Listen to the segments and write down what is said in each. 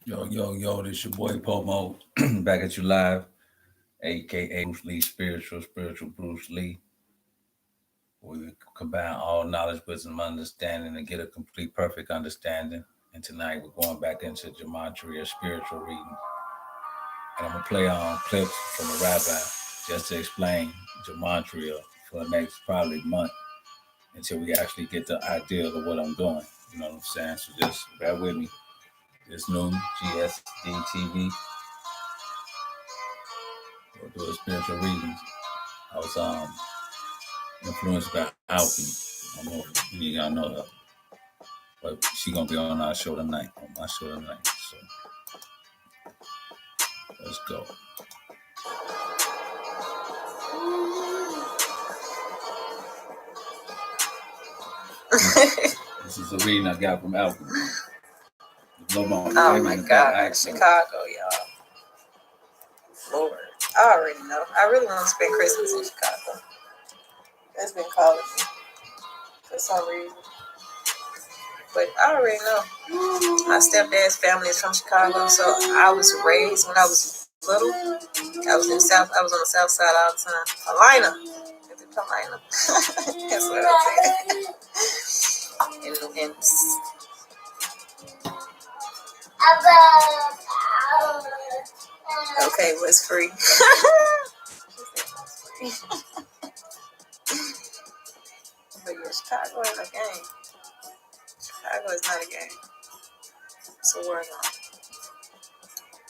Yo, yo, yo, this your boy Pomo back at you live, aka Bruce Lee Spiritual Bruce Lee. We combine all knowledge, wisdom, understanding, and get a complete, perfect understanding. And tonight we're going back into Gematria spiritual reading. And I'm going to play on clips from a rabbi just to explain Gematria for the next probably month until we actually get the idea of what I'm doing. You know what I'm saying? So just bear with me. This new GSD TV. We'll do a spiritual reading. I was influenced by Alchemy. I don't know if you y'all know her, but she gonna be on our show tonight, on my show tonight. So let's go. This is a reading I got from Alchemy. Oh my God, Chicago, y'all. Lord, I already know. I really want to spend Christmas in Chicago. That's been calling me for some reason. But I already know. My stepdad's family is from Chicago, so I was raised when I was little. I was in South. I was on the South Side all the time. Alina, is it Alina? That's what I'm saying. And okay, what's free? But yeah, Chicago ain't a game. Chicago is not a game. It's a war zone.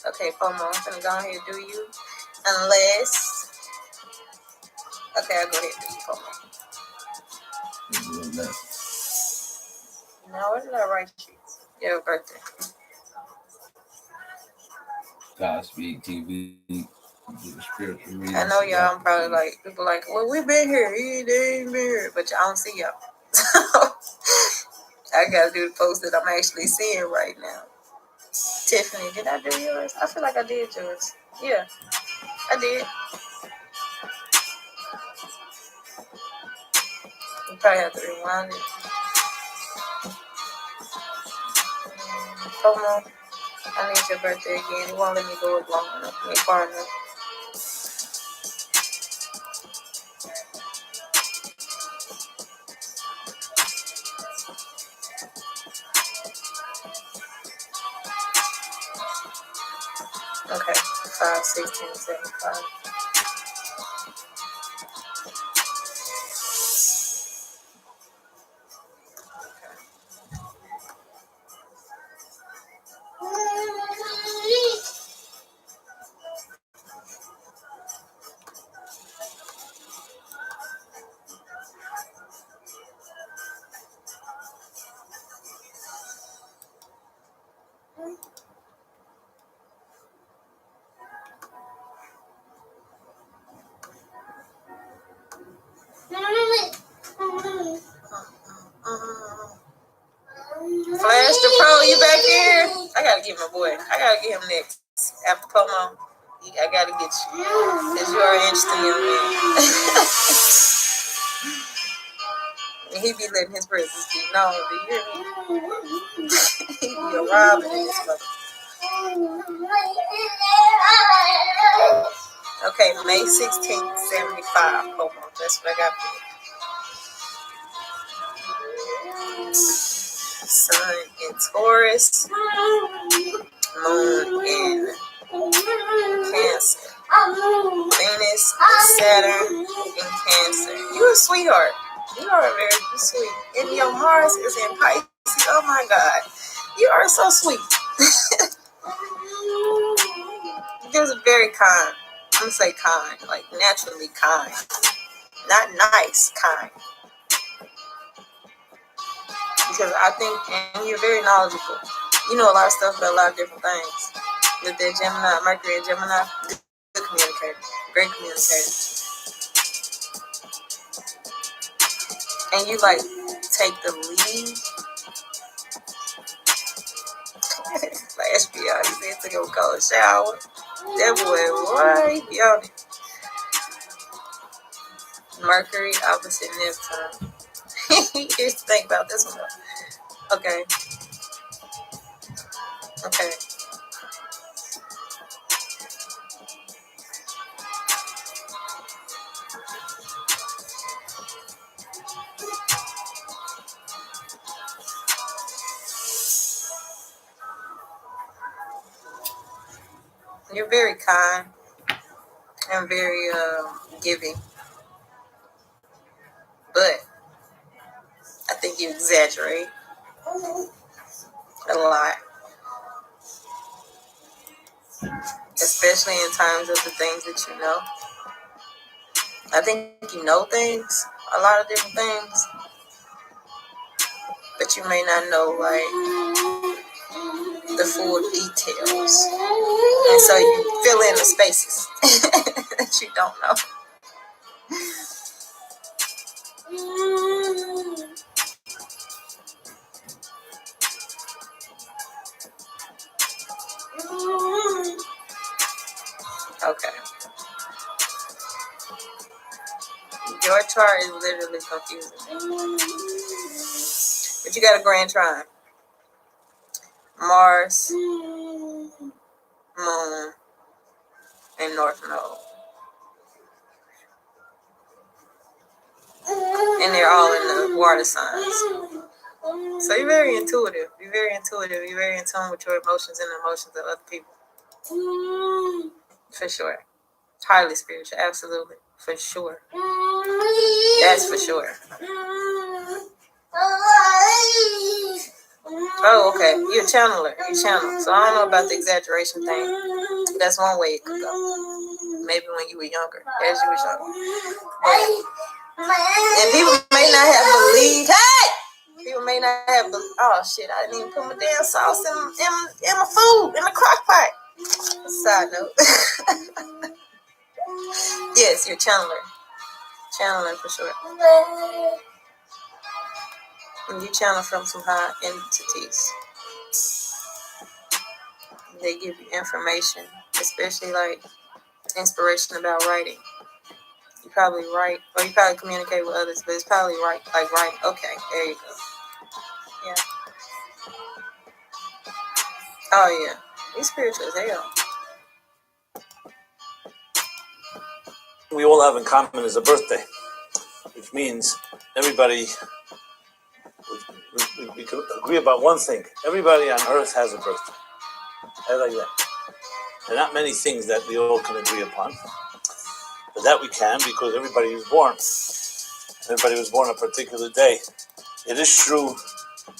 Okay, FOMO, I'm gonna go ahead and do you. Unless. Okay, I'll go ahead and do you, FOMO. No, what did I write you? Your birthday. Godspeed TV. I know y'all. I'm probably like people like, well, we been here. They ain't been here, but I don't see y'all. I gotta do the post that I'm actually seeing right now. Tiffany, did I do yours? I feel like I did yours. Yeah, I did. You probably have to rewind it. Come on. I need your birthday again. It won't let me go up long enough. Me far enough. Okay. 5, 16, 75. Flash the Pro, you back here? I gotta get my boy. I gotta get him next. After Pomo, I gotta get you. Because you are an interesting young man. And he be letting his presence be known. Do you hear me? He be arriving in this mother. Okay, May 16th, 75. Pomo. That's what I got for you. Sun in Taurus. Moon in Cancer. Venus and Saturn in Cancer. You a sweetheart. You are very sweet. And your Mars is in Pisces. Oh my God. You are so sweet. You're very kind. I'm gonna say kind, like naturally kind. Not nice, kind. Because I think, and you're very knowledgeable. You know a lot of stuff about a lot of different things. With that Gemini, Mercury and Gemini, good communicator, great communicator. And you like take the lead. Last year, he said to go cold shower. That boy, what? He be on it. Mercury opposite Neptune. Here's to think about this one though. Okay. You're very kind and very giving, but I think you exaggerate a lot, especially in terms of the things that you know. I think you know things, a lot of different things, but you may not know like the full details, and so you fill in the spaces that you don't know. Okay. Your chart is literally confusing. But you got a grand trine. Mars, Moon, and North Node. And they're all in the water signs. So you're very intuitive. You're very intuitive. You're very in tune with your emotions and the emotions of other people. For sure. Highly spiritual, absolutely. For sure. That's for sure. Oh, okay. You're a channeler. You're channel. So I don't know about the exaggeration thing. That's one way it could go. Maybe when you were younger, as you were younger. And people may not have believed. Hey! People may not have. Oh shit! I didn't even put my damn sauce in my food in the crock pot. Side note. Yes, you're channeler. Channeling for sure. And you channel from some high entities. They give you information, especially like inspiration about writing. You probably write, or you probably communicate with others, but it's probably right, like writing. Okay, there you go. Yeah. Oh yeah, he's spiritual as hell. We all have in common is a birthday, which means everybody, we can agree about one thing. Everybody on earth has a birthday. I like that. There are not many things that we all can agree upon, but that we can because everybody was born. Everybody was born a particular day. It is true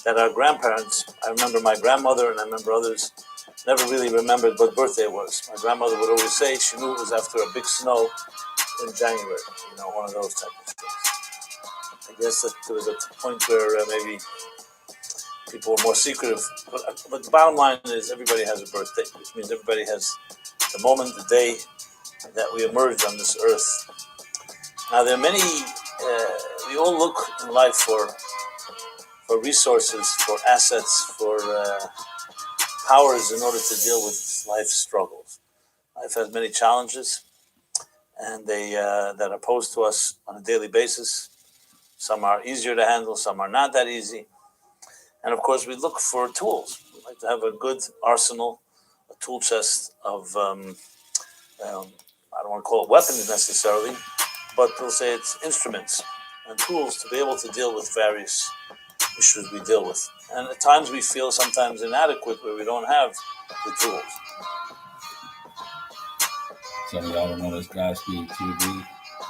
that our grandparents, I remember my grandmother and I remember others, never really remembered what birthday it was. My grandmother would always say she knew it was after a big snow in January, one of those type of things. I guess that there was a point where maybe people were more secretive. But the bottom line is everybody has a birthday, which means everybody has the moment, the day that we emerge on this earth. Now, there are many, we all look in life for resources, for assets, for powers in order to deal with life's struggles. Life has many challenges, and they that are posed to us on a daily basis. Some are easier to handle, some are not that easy. And of course, we look for tools. We like to have a good arsenal, a tool chest of, I don't want to call it weapons necessarily, but we'll say it's instruments and tools to be able to deal with various issues we deal with. And at times we feel sometimes inadequate where we don't have the tools. Some of y'all don't know this Godspeed TV.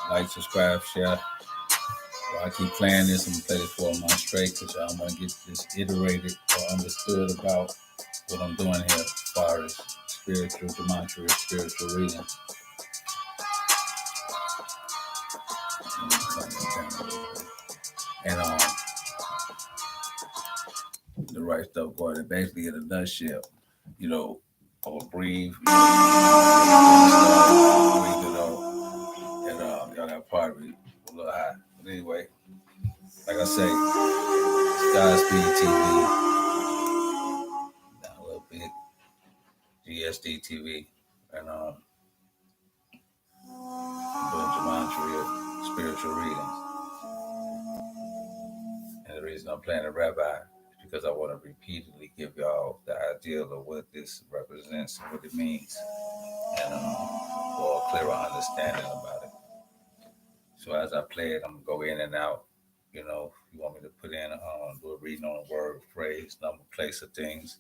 Like, subscribe, share. Well, I keep playing this. I'm going to play this for a month straight because y'all want to get this iterated or understood about what I'm doing here as far as spiritual gematria, spiritual reading. And the right stuff going. And basically, in a nutshell, or breathe. Breathe it out. And y'all got part of it a little high. But anyway, like I say, Godspeed TV. Down a little bit. GSD TV. And doing gematria, spiritual readings. And the reason I'm playing a rabbi is because I want to repeatedly give y'all the idea of what this represents and what it means, and for a clearer understanding about it. So as I play it, I'm gonna go in and out. If you want me to put in, do a reading on a word, phrase, number, place of things,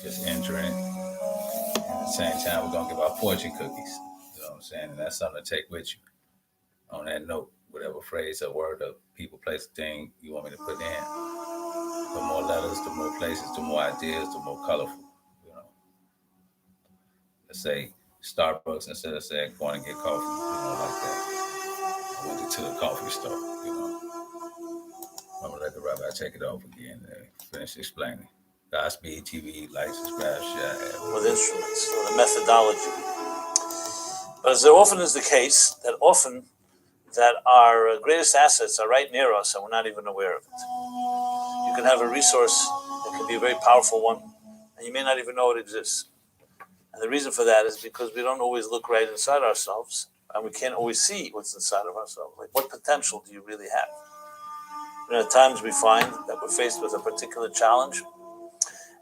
just entering. At the same time, we're gonna give out fortune cookies. You know what I'm saying? And that's something to take with you. On that note, whatever phrase or word or people, place, thing you want me to put in. The more letters, the more places, the more ideas, the more colorful. You know, let's say Starbucks instead of saying going and get coffee. You know, like that. I went to the coffee store. You know, I'm gonna let the rabbi take it off again and finish explaining. Godspeed TV, like, subscribe, share. With instruments, or the methodology. But as there often is the case, that often that our greatest assets are right near us and we're not even aware of it. You can have a resource that can be a very powerful one, and you may not even know it exists. And the reason for that is because we don't always look right inside ourselves, and we can't always see what's inside of ourselves. Like, what potential do you really have? And at times we find that we're faced with a particular challenge,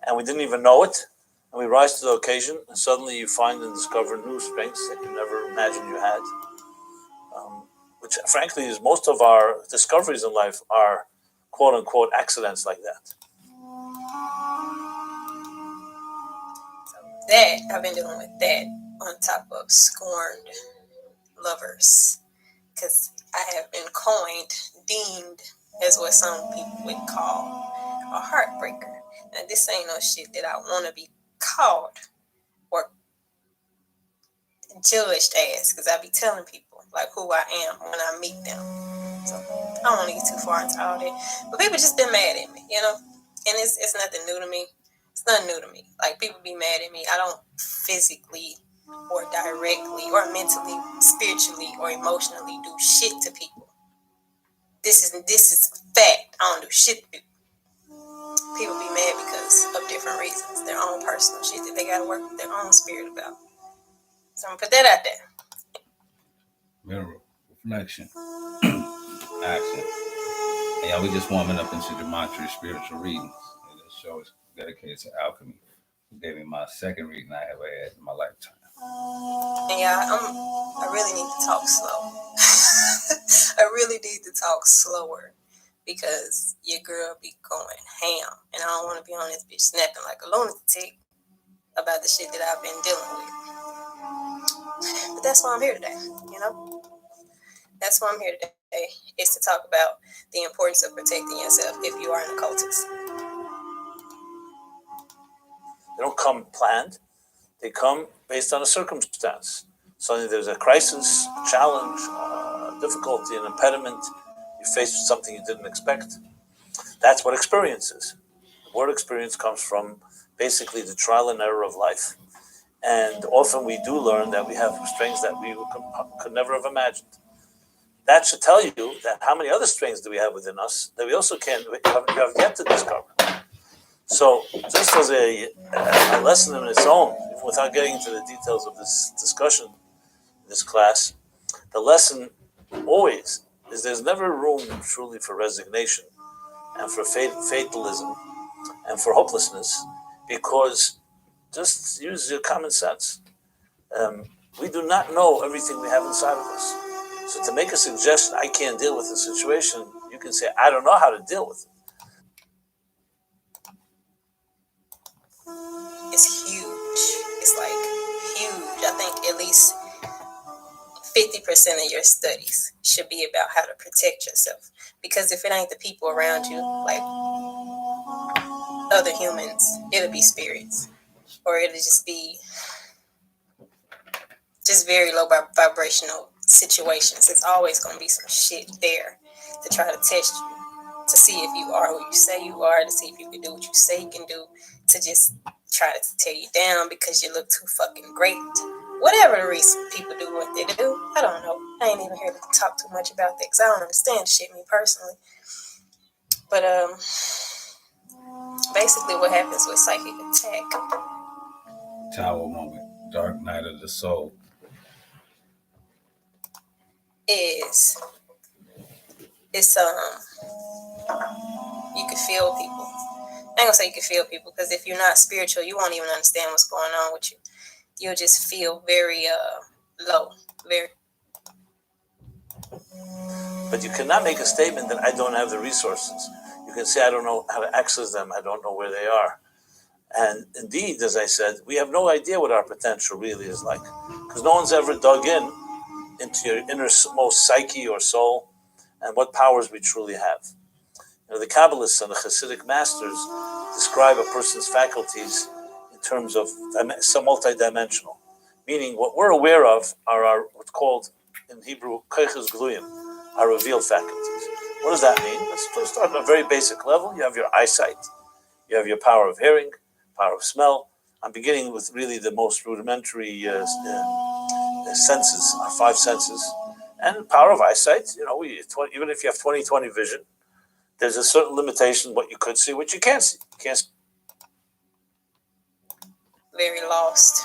and we didn't even know it, and we rise to the occasion, and suddenly you find and discover new strengths that you never imagined you had. Which, frankly, is most of our discoveries in life are quote unquote accidents like that. That I've been dealing with that on top of scorned lovers, because I have been deemed as what some people would call a heartbreaker. Now, this ain't no shit that I want to be called or judged as, because I be telling people like who I am when I meet them. So I don't want to get too far into all that, but people just been mad at me, you know, and it's nothing new to me. It's nothing new to me. Like, people be mad at me. I don't physically or directly or mentally, spiritually or emotionally do shit to people. This is fact. I don't do shit to people. People be mad because of different reasons, their own personal shit that they gotta work with their own spirit about. So I'm gonna put that out there. Mirror, reflection, action. And y'all, we just warming up into Gematria spiritual readings. And this show is dedicated to alchemy, who gave me my second reading I ever had in my lifetime. And I really need to talk slow. I really need to talk slower, because your girl be going ham, and I don't want to be on this bitch snapping like a lunatic about the shit that I've been dealing with. But that's why I'm here today, you know? That's why I'm here today, is to talk about the importance of protecting yourself if you are an occultist. They don't come planned. They come based on a circumstance. Suddenly there's a crisis, a challenge, difficulty, an impediment. You're faced with something you didn't expect. That's what experience is. The word experience comes from basically the trial and error of life. And often we do learn that we have strengths that we could never have imagined. That should tell you that how many other strengths do we have within us that we also have yet to discover. So, just as a lesson in its own, without getting into the details of this discussion, this class, the lesson always is there's never room truly for resignation and for fatalism and for hopelessness, because just use your common sense. We do not know everything we have inside of us. So to make a suggestion, I can't deal with the situation, you can say, I don't know how to deal with it. It's huge. It's like huge. I think at least 50% of your studies should be about how to protect yourself. Because if it ain't the people around you, like other humans, it'll be spirits. Or it'll just be just very low vibrational situations. It's always going to be some shit there to try to test you, to see if you are who you say you are, to see if you can do what you say you can do, to just try to tear you down because you look too fucking great. Whatever the reason people do what they do, I don't know. I ain't even here to talk too much about that because I don't understand shit, me personally. But basically what happens with psychic attack. Tower moment, dark night of the soul. It's you can feel people. I ain't gonna say you can feel people, because if you're not spiritual, you won't even understand what's going on with you. You'll just feel very low, very. But you cannot make a statement that I don't have the resources. You can say I don't know how to access them. I don't know where they are. And indeed, as I said, we have no idea what our potential really is like, because no one's ever dug into your innermost psyche or soul and what powers we truly have. The Kabbalists and the Hasidic masters describe a person's faculties in terms of some multidimensional, meaning what we're aware of are our what's called in Hebrew koiches gluyim, our revealed faculties. What does that mean? Let's start at a very basic level. You have your eyesight, you have your power of hearing, power of smell. I'm beginning with really the most rudimentary senses, our five senses, and power of eyesight. Even if you have 20/20 vision, there's a certain limitation what you could see, what you can't see. You can't see. Very lost,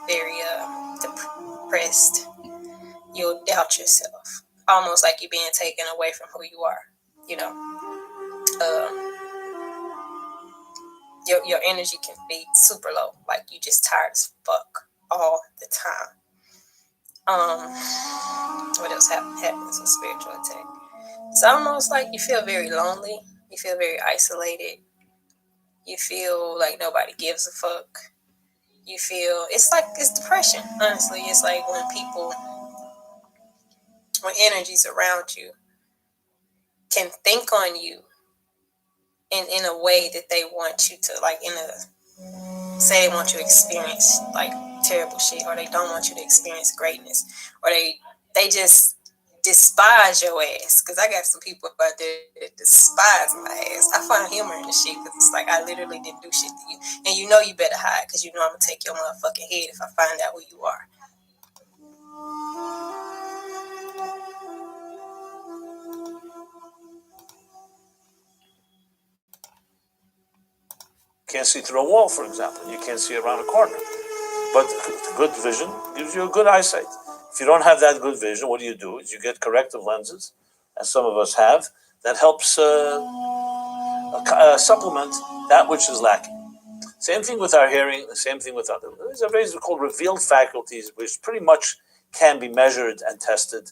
very depressed. You'll doubt yourself, almost like you're being taken away from who you are. Your energy can be super low, like you just tired as fuck all the time. What else happens with spiritual attack? It's almost like you feel very lonely. You feel very isolated. You feel like nobody gives a fuck. You feel it's depression. Honestly, it's like when energies around you can think on you in a way that they want you to, like, say they want you to experience like terrible shit, or they don't want you to experience greatness, or they just despise your ass. Because I got some people out there that despise my ass. I find humor in the shit because it's like I literally didn't do shit to you, and you better hide because I'm gonna take your motherfucking head if I find out who you are. Can't see through a wall, for example. You can't see around a corner. But good vision gives you a good eyesight. If you don't have that good vision, what do? Is you get corrective lenses, as some of us have, that helps supplement that which is lacking. Same thing with our hearing, the same thing with other. These are basically called revealed faculties, which pretty much can be measured and tested.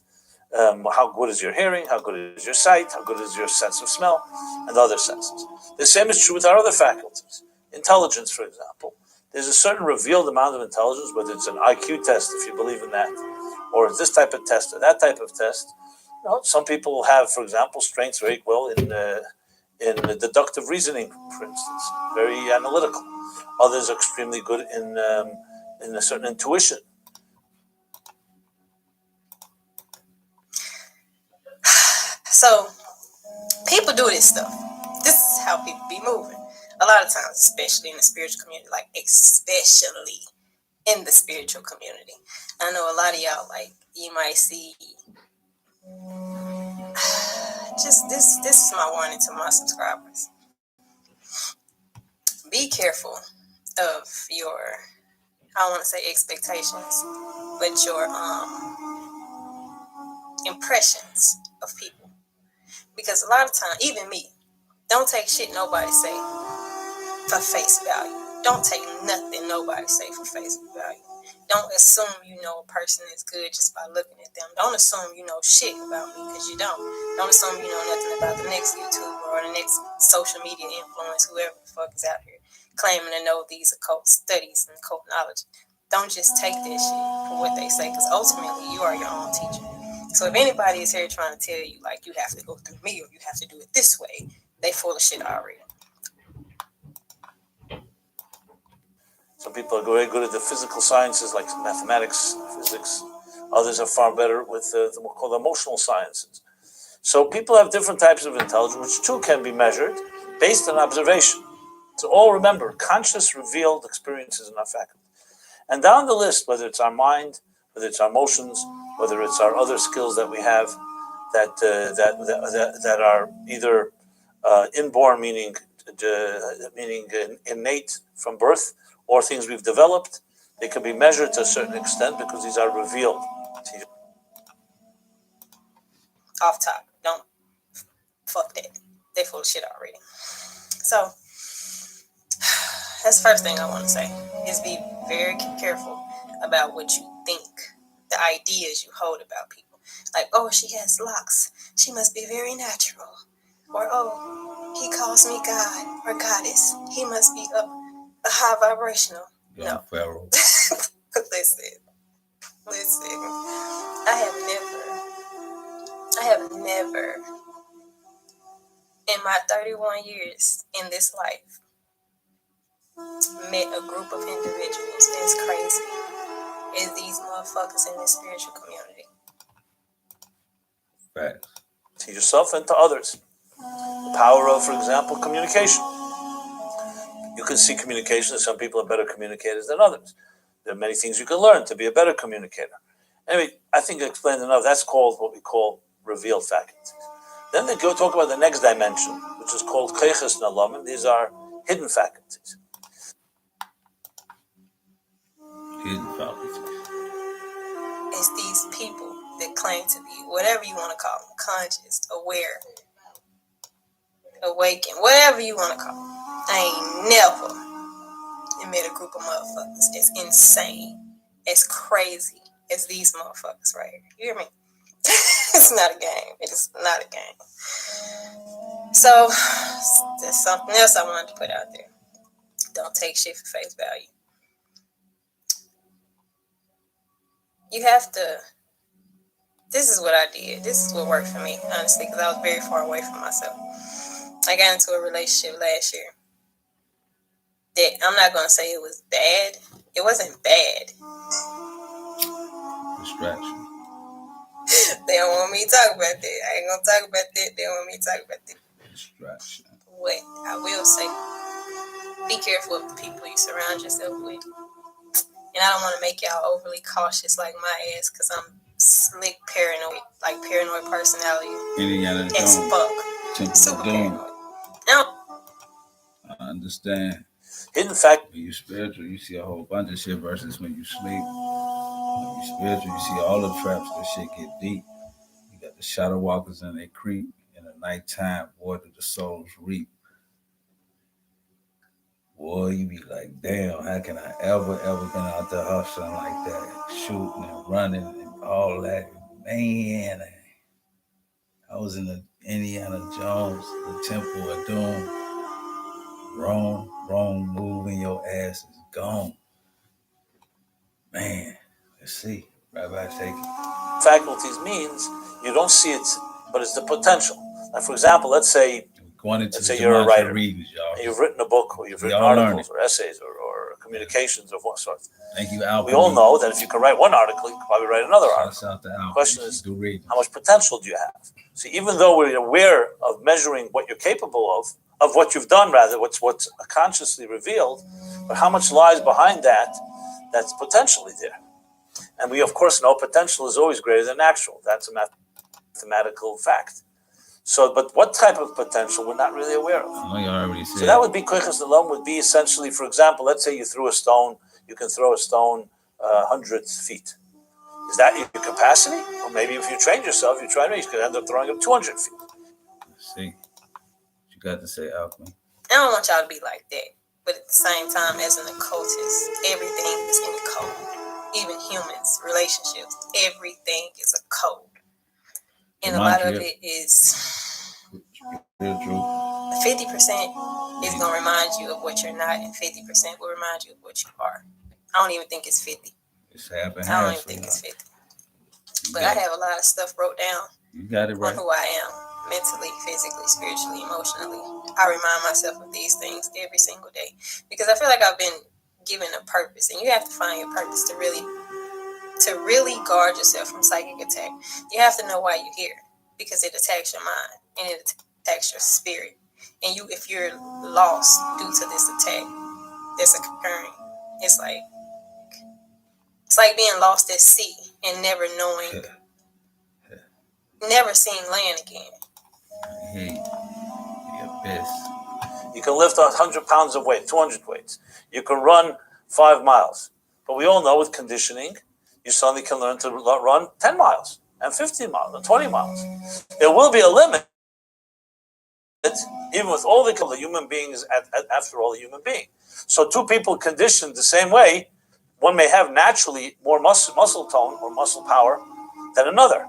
How good is your hearing? How good is your sight? How good is your sense of smell? And other senses. The same is true with our other faculties. Intelligence, for example. There's a certain revealed amount of intelligence, whether it's an IQ test, if you believe in that, or this type of test or that type of test. Some people have, for example, strengths very well in deductive reasoning, for instance, very analytical. Others are extremely good in a certain intuition. So people do this stuff. This is how people be moving. A lot of times, especially in the spiritual community, like especially in the spiritual community. I know a lot of y'all, like, you might see just this is my warning to my subscribers. Be careful of your, I don't want to say expectations, but your impressions of people. Because a lot of times, even me, don't take shit nobody say for face value. Don't take nothing nobody say for face value. Don't assume you know a person is good just by looking at them. Don't assume you know shit about me because you don't. Don't assume you know nothing about the next YouTuber or the next social media influence, whoever the fuck is out here claiming to know these occult studies and occult knowledge. Don't just take that shit for what they say, because ultimately you are your own teacher. So if anybody is here trying to tell you like you have to go through me or you have to do it this way, they full of shit already. Some people are very good at the physical sciences, like mathematics, physics. Others are far better with what we call emotional sciences. So people have different types of intelligence, which too can be measured based on observation. So all remember, conscious revealed experiences in our faculty. And down the list, whether it's our mind, whether it's our emotions, whether it's our other skills that we have that are either inborn, meaning innate from birth, or things we've developed, they can be measured to a certain extent because these are revealed. Off top, don't fuck that. They full of shit already. So that's the first thing I want to say is be very careful about what you think, the ideas you hold about people. Like, oh, she has locks, she must be very natural. Or, oh, he calls me God or goddess, he must be up. high vibrational. Young No. Pharaoh. Listen. I have never in my 31 years in this life met a group of individuals as crazy as these motherfuckers in this spiritual community. Facts. To yourself and to others. The power of, for example, communication. You can see communication. Some people are better communicators than others. There are many things you can learn to be a better communicator. Anyway, I think I explained enough. That's called what we call revealed faculties. Then they go talk about the next dimension, which is called Keiches Nalamim. These are hidden faculties. Hidden faculties. It's these people that claim to be whatever you want to call them, conscious, aware, awakened, whatever you want to call them. I ain't never met a group of motherfuckers as insane, as crazy as these motherfuckers right here. You hear me? It's not a game. It's not a game. So there's something else I wanted to put out there. Don't take shit for face value. You have to. This is what I did. This is what worked for me, honestly, because I was very far away from myself. I got into a relationship last year that I'm not going to say it was bad. It wasn't bad. Distraction. They don't want me to talk about that. I ain't going to talk about that. They don't want me to talk about that. Distraction. What I will say, be careful of the people you surround yourself with. And I don't want to make y'all overly cautious like my ass, because I'm slick paranoid, like paranoid personality. Indiana as Jones. fuck. Temple Super of Doom. paranoid. Now, I understand. Hidden fact. When you spiritual, you see a whole bunch of shit versus when you sleep. When you spiritual, you see all the traps. That shit get deep. You got the shadow walkers and they creep. In the nighttime, boy, do the souls reap. Boy, you be like, damn, how can I ever been out there hustling like that, shooting and running and all that? Man, I was in the Indiana Jones, the Temple of Doom. Wrong move and your ass is gone. Man, let's see. Rabbi, take it. Faculties means you don't see it, but it's the potential. Like, for example, let's say you're a writer, readings, y'all. and you've written a book, or you've written articles, or essays, or communications of what sort. Thank you, Al. We all know that if you can write one article, you can probably write another article. The question is, how much potential do you have? See, even though we're aware of measuring what you're capable of what you've done, rather, what's consciously revealed, but how much lies behind that's potentially there. And we, of course, know potential is always greater than actual. That's a mathematical fact. So, but what type of potential we're not really aware of. I know you already said. So that would be Koiches Nalam would be essentially, for example, let's say you threw a stone, you can throw a stone 100 feet. Is that your capacity? Or maybe if you train yourself, you could end up throwing it 200 feet. See, you got to say alchemy. I don't want y'all to be like that. But at the same time, as an occultist, everything is in code. Even humans, relationships, everything is a code. And a lot of it is spiritual. 50% is going to remind you of what you're not, and 50% will remind you of what you are. I don't even think it's 50. It's half and half. I don't even think it's 50. But I have a lot of stuff wrote down. You got it right. On who I am, mentally, physically, spiritually, emotionally. I remind myself of these things every single day, because I feel like I've been given a purpose, and you have to find your purpose to really guard yourself from psychic attack. You have to know why you're here, because it attacks your mind and it attacks your spirit. And if you're lost due to this attack that's occurring, it's like being lost at sea and never knowing, never seeing land again. The abyss. You can lift 100 pounds of weight, 200 weights. You can run 5 miles. But we all know with conditioning, you suddenly can learn to run 10 miles and 15 miles and 20 miles. There will be a limit, even with all the human beings, after all, a human being. So two people conditioned the same way, one may have naturally more muscle tone or muscle power than another.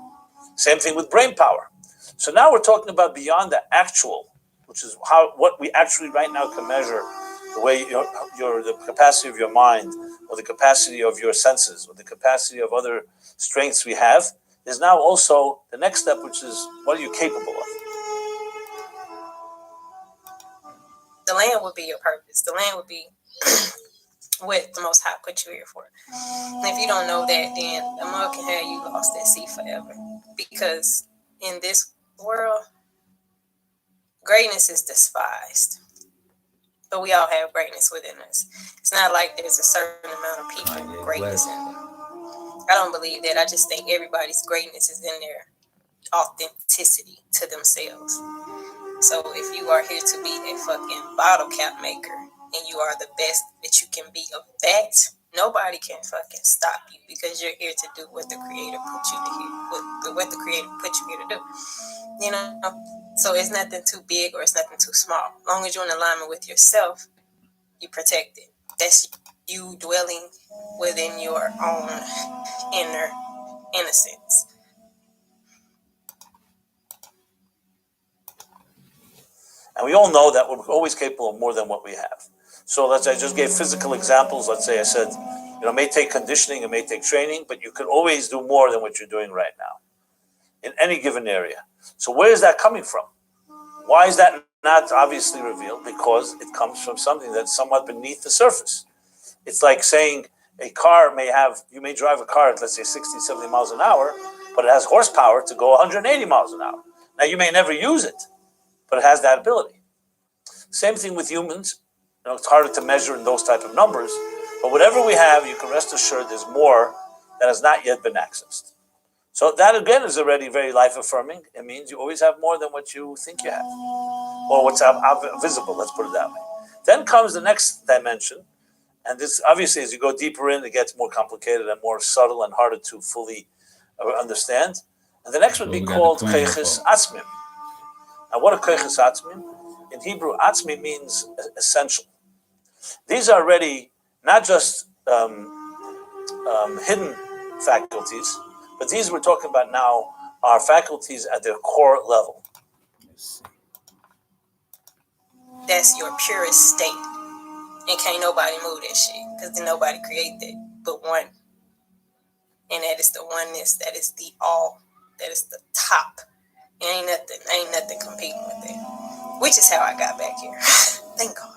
Same thing with brain power. So now we're talking about beyond the actual, which is what we actually right now can measure the way the capacity of your mind, or the capacity of your senses, or the capacity of other strengths we have, is now also the next step, which is what are you capable of? The land would be your purpose. The land would be what the Most High put you here for. And if you don't know that, then the mug can have you lost at sea forever. Because in this world, greatness is despised. But we all have greatness within us. It's not like there's a certain amount of people with greatness in them. I don't believe that. I just think everybody's greatness is in their authenticity to themselves. So if you are here to be a fucking bottle cap maker and you are the best that you can be of that, nobody can fucking stop you because you're here to do what the Creator put you to here, what the Creator put you here to do. You know, so it's nothing too big or it's nothing too small. As long as you're in alignment with yourself, you protect it. That's you dwelling within your own inner innocence. And we all know that we're always capable of more than what we have. So I just gave physical examples. Let's say I said, it may take conditioning, it may take training, but you can always do more than what you're doing right now in any given area. So where is that coming from? Why is that not obviously revealed? Because it comes from something that's somewhat beneath the surface. It's like saying a car you may drive a car at, let's say, 60, 70 miles an hour, but it has horsepower to go 180 miles an hour. Now, you may never use it, but it has that ability. Same thing with humans. It's harder to measure in those type of numbers, but whatever we have, you can rest assured there's more that has not yet been accessed. So that again is already very life affirming. It means you always have more than what you think you have, or what's visible. Let's put it that way. Then comes the next dimension, and this obviously, as you go deeper in, it gets more complicated and more subtle and harder to fully understand. And the next would be called koiches atzmim. Now, what are koiches atzmim? In Hebrew, atzmi means essential. These are already not just hidden faculties, but these we're talking about now are faculties at their core level. That's your purest state. And can't nobody move that shit. Because then nobody created that but one. And that is the oneness. That is the all. That is the top. Ain't nothing competing with that. Which is how I got back here. Thank God.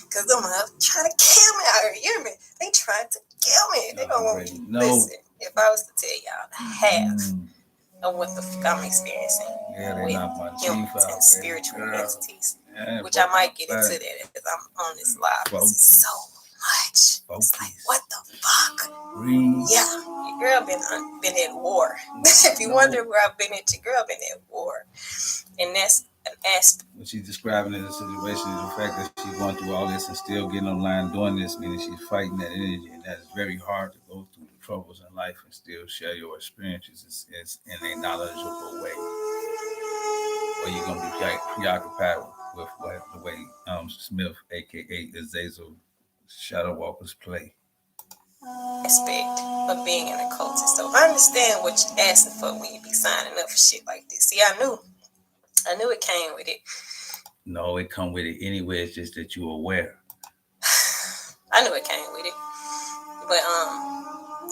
Because them trying to kill me out here. You hear me? They trying to kill me. They don't want me. Listen, if I was to tell y'all half of what the fuck I'm experiencing with humans and spiritual entities, which I might get into that as I'm on this live. It's so much. It's like, what the fuck? Yeah, your girl been at war. If you wonder where I've been at, your girl been at war. And that's an aspect. What she's describing in the situation is the fact that she's going through all this and still getting online doing this, meaning she's fighting that energy, and that's very hard to go through the troubles in life and still share your experiences is in a knowledgeable way. Or you're going to be preoccupied with the way Smith, aka Azazel Shadow Walkers, play. Aspect of being an occultist. So I understand what you're asking for when you be signing up for shit like this. See, I knew it came with it. No, it come with it anyway. It's just that you're aware. I knew it came with it. But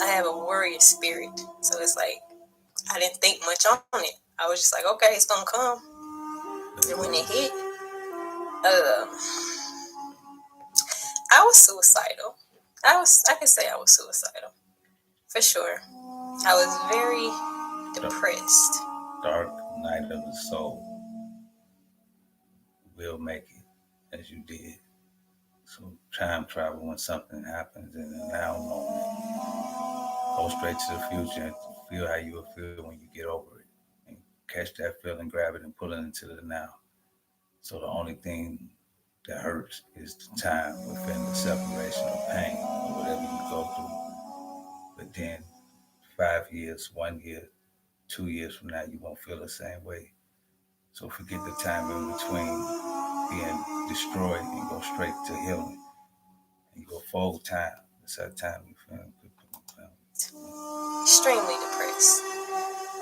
I have a warrior spirit. So it's like I didn't think much on it. I was just like, okay, it's gonna come. And when it hit, I was suicidal. I could say I was suicidal. For sure. I was very depressed. Dark night of the soul. Will make it as you did. So time travel when something happens in the now moment. Go straight to the future and feel how you will feel when you get over it. And catch that feeling, grab it, and pull it into the now. So the only thing that hurts is the time within the separation of pain or whatever you go through. But then 5 years, 1 year, 2 years from now, you won't feel the same way. So forget the time in between being destroyed and go straight to healing. And you go forward time. It's that time you feel. Extremely depressed.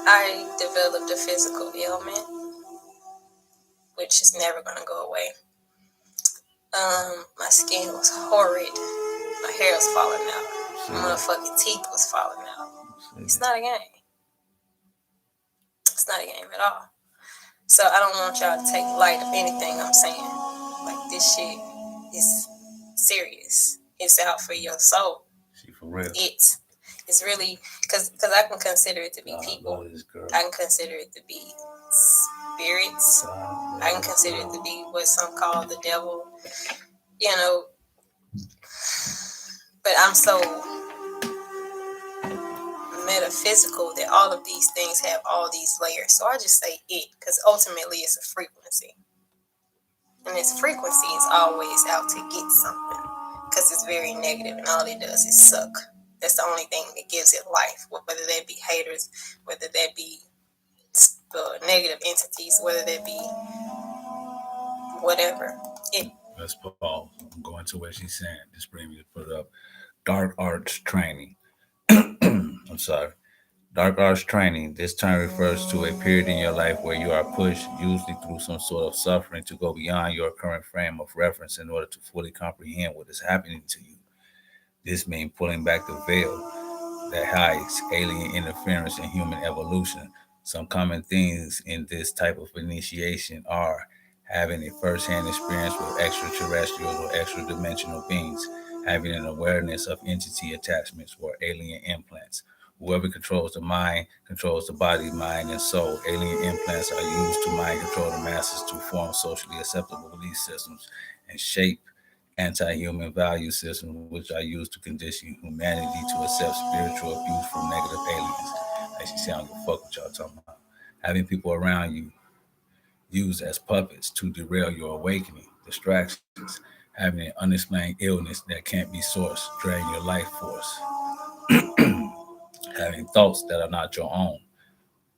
I developed a physical ailment, which is never going to go away. My skin was horrid. My hair was falling out. My motherfucking teeth was falling out. It's not a game. It's not a game at all. So I don't want y'all to take light of anything I'm saying. Like, this shit is serious. It's out for your soul. She for real. It's really, because I can consider it to be people. I can consider it to be spirits. I can consider it to be what some call the devil. You know, but I'm so metaphysical that all of these things have all these layers. So I just say it, because ultimately it's a frequency. And this frequency is always out to get something, because it's very negative, and all it does is suck. That's the only thing that gives it life, whether that be haters, whether that be negative entities, whether that be whatever. Let's pause. I'm going to what she's saying. Just bring me to put up. Dark arts training. I'm sorry. Dark arts training. This term refers to a period in your life where you are pushed, usually through some sort of suffering, to go beyond your current frame of reference in order to fully comprehend what is happening to you. This means pulling back the veil that hides alien interference in human evolution. Some common themes in this type of initiation are having a first-hand experience with extraterrestrials or extra-dimensional beings, having an awareness of entity attachments or alien implants. Whoever controls the mind controls the body, mind, and soul. Alien implants are used to mind control the masses to form socially acceptable belief systems and shape anti-human value systems, which are used to condition humanity to accept spiritual abuse from negative aliens. Like she said, I don't give a fuck what y'all talking about. Having people around you used as puppets to derail your awakening, distractions, having an unexplained illness that can't be sourced, drain your life force, having thoughts that are not your own,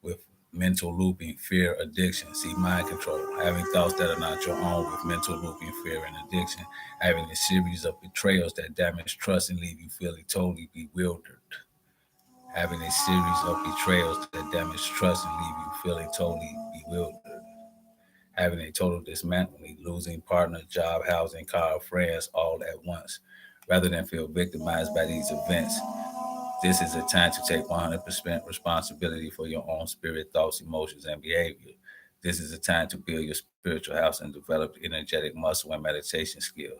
with mental looping, fear, addiction. See, mind control. Having thoughts that are not your own with mental looping, fear, and addiction. Having a series of betrayals that damage trust and leave you feeling totally bewildered. Having a series of betrayals that damage trust and leave you feeling totally bewildered. Having a total dismantling, losing partner, job, housing, car, friends all at once. Rather than feel victimized by these events, this is a time to take 100% responsibility for your own spirit, thoughts, emotions, and behavior. This is a time to build your spiritual house and develop energetic muscle and meditation skill.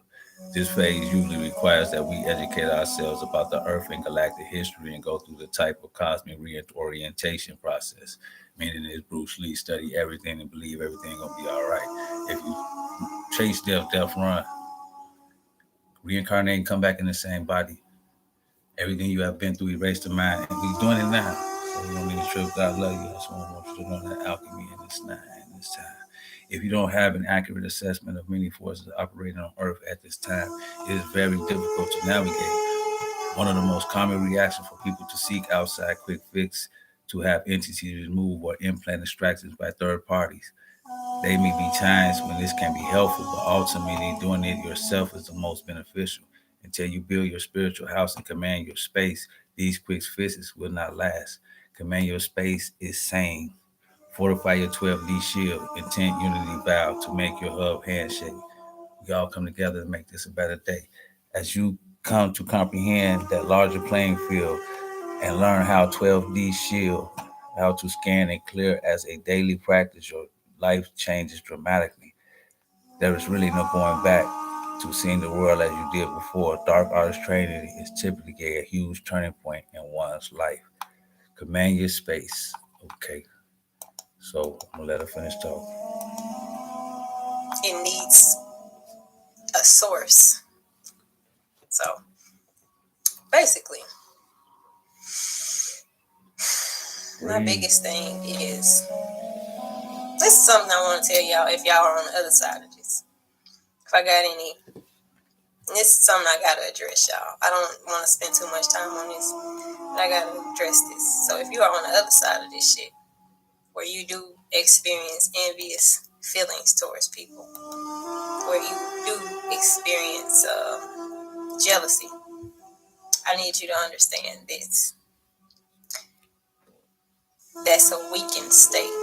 This phase usually requires that we educate ourselves about the earth and galactic history and go through the type of cosmic reorientation process. Meaning, as Bruce Lee, study everything and believe everything gonna be all right. If you chase death, death run, reincarnate and come back in the same body, everything you have been through, erase the mind. And we're doing it now. So you don't need to trip. God love you. I just want you to know that alchemy in this night, in this time. If you don't have an accurate assessment of many forces operating on Earth at this time, it is very difficult to navigate. One of the most common reactions for people to seek outside quick fix to have entities removed or implant distractions by third parties. There may be times when this can be helpful, but ultimately doing it yourself is the most beneficial. Until you build your spiritual house and command your space, these quick fixes will not last. Command your space is sane. Fortify your 12D shield. Intent unity vow to make your hub handshake. We all come together to make this a better day. As you come to comprehend that larger playing field and learn how 12D shield, how to scan and clear as a daily practice, your life changes dramatically. There is really no going back to seeing the world as you did before. Dark arts training is typically a huge turning point in one's life. Command your space. Okay. So I'm gonna let her finish talking. It needs a source. So basically, my biggest thing is, this is something I want to tell y'all if y'all are on the other side of this. If I got any, this is something I got to address, y'all. I don't want to spend too much time on this, but I got to address this. So if you are on the other side of this shit, where you do experience envious feelings towards people, where you do experience jealousy, I need you to understand this. That's a weakened state.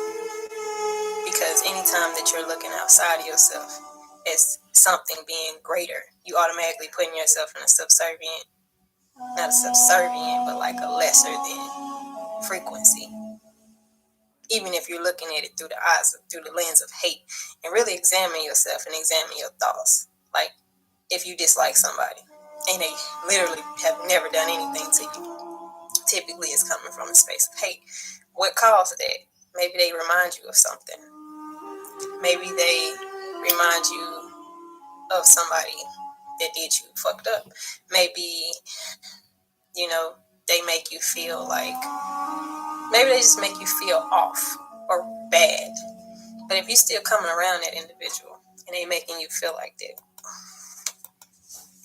Because anytime that you're looking outside of yourself, as something being greater. You automatically putting yourself in a subservient, not a subservient, but like a lesser than frequency. Even if you're looking at it through through the lens of hate, and really examine yourself and examine your thoughts. Like if you dislike somebody and they literally have never done anything to you, typically it's coming from a space of hate. What caused that? Maybe they remind you of something. Maybe they remind you of somebody that did you fucked up. Maybe, they make you feel like, maybe they just make you feel off or bad. But if you're still coming around that individual and they making you feel like that,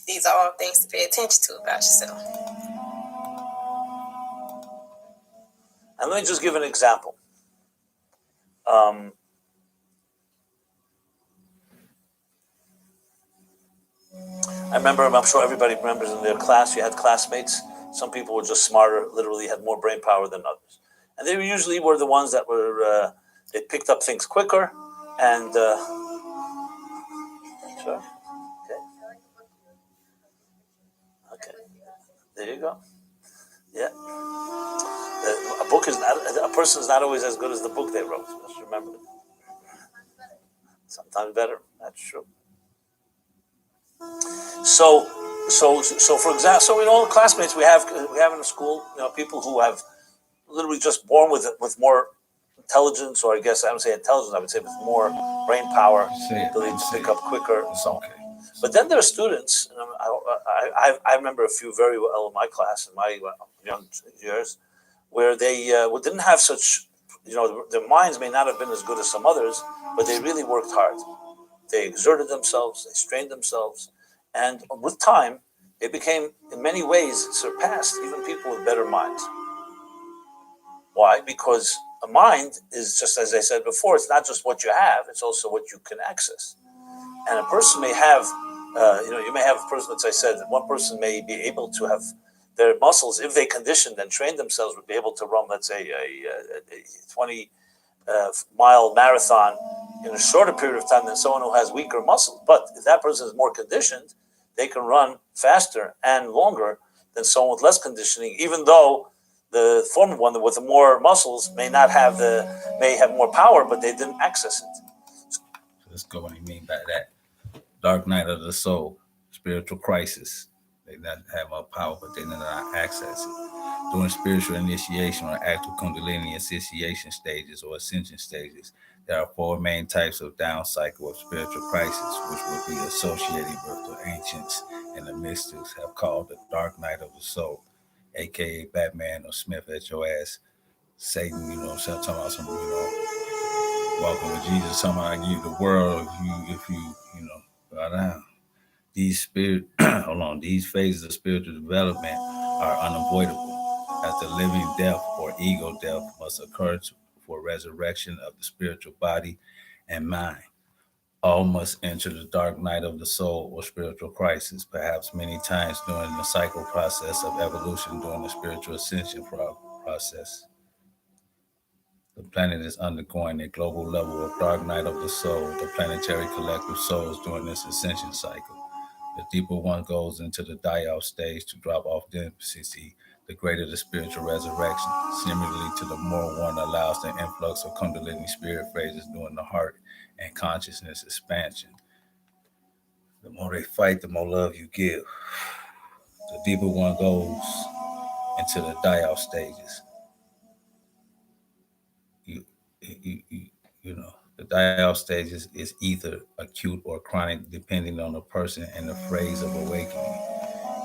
these are all things to pay attention to about yourself. And let me just give an example. I remember, I'm sure everybody remembers in their class, you had classmates. Some people were just smarter, literally had more brain power than others. And they usually were the ones that were, they picked up things quicker. And, sure. Okay. There you go. Yeah. A book is not, a person is not always as good as the book they wrote. Just remember that. Sometimes better. That's true. So for example, so in all the classmates we have in the school, people who have literally just born with more intelligence, or I guess I don't say intelligence, I would say with more brain power, ability to pick up quicker. It's okay. But then there are students, and I remember a few very well in my class in my young years, where they didn't have such, their minds may not have been as good as some others, but they really worked hard. They exerted themselves, they strained themselves, and with time, they became, in many ways, surpassed even people with better minds. Why? Because a mind is, just as I said before, it's not just what you have, it's also what you can access. And a person may have, you may have a person, as I said, one person may be able to have their muscles, if they conditioned and trained themselves, would be able to run, let's say, a 20-mile marathon in a shorter period of time than someone who has weaker muscles. But if that person is more conditioned, they can run faster and longer than someone with less conditioning, even though the former one with the more muscles may have more power, but they didn't access it. So let's go what you mean by that. Dark night of the soul, spiritual crisis. They not have more power, but they do not access it. During spiritual initiation or active Kundalini initiation stages or ascension stages, there are four main types of down cycle of spiritual crisis, which would be associated with the ancients and the mystics have called the dark night of the soul, aka Batman or Smith at your ass, Satan, talking about some, walking with Jesus, talking about I give you the world if you bow down. These phases of spiritual development are unavoidable, as the living death or ego death must occur for resurrection of the spiritual body and mind. All must enter the dark night of the soul or spiritual crisis, perhaps many times during the cycle process of evolution during the spiritual ascension process. The planet is undergoing a global level of dark night of the soul, the planetary collective souls during this ascension cycle. The deeper one goes into the die-off stage to drop off density, the greater the spiritual resurrection. Similarly to the more one allows the influx of Kundalini spirit phrases during the heart and consciousness expansion. The more they fight, the more love you give. The deeper one goes into the die-off stages. The die-off stages is either acute or chronic, depending on the person and the phase of awakening.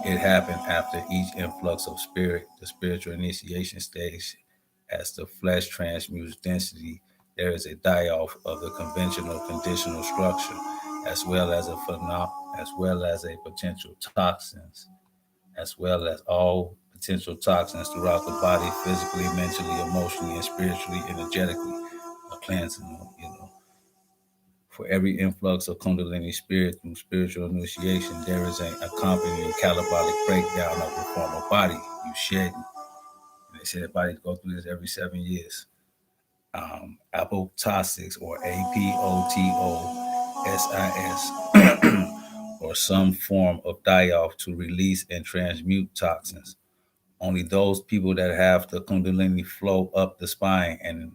It happened after each influx of spirit, the spiritual initiation stage. As the flesh transmutes density, there is a die-off of the conventional conditional structure, as well as a potential toxins, as well as all potential toxins throughout the body, physically, mentally, emotionally, and spiritually, energetically, cleansing them. For every influx of Kundalini spirit through spiritual initiation, there is an accompanying catabolic breakdown of the former body. You shedding. And they say the bodies go through this every 7 years. Apoptosis or APOTO SIS, or some form of die-off to release and transmute toxins. Only those people that have the Kundalini flow up the spine and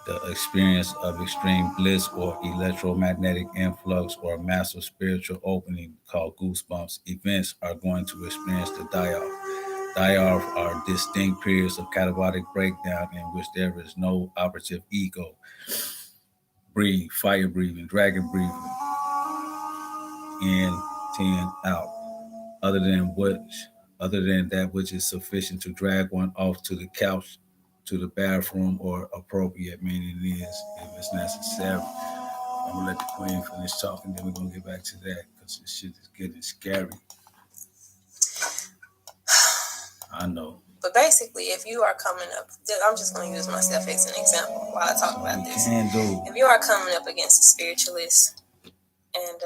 the experience of extreme bliss or electromagnetic influx or massive spiritual opening called goosebumps events are going to experience the die-off. Die-off are distinct periods of catabolic breakdown in which there is no operative ego. Breathe, fire breathing, dragon breathing, in, 10, out. Other than which, other than that which is sufficient to drag one off to the couch, to the bathroom, or appropriate, meaning it is if it's necessary. I'm gonna let the queen finish talking, then we're gonna get back to that because this shit is getting scary. I know. But basically, if you are coming up, I'm just going to use myself as an example while I talk about this. If you are coming up against a spiritualist and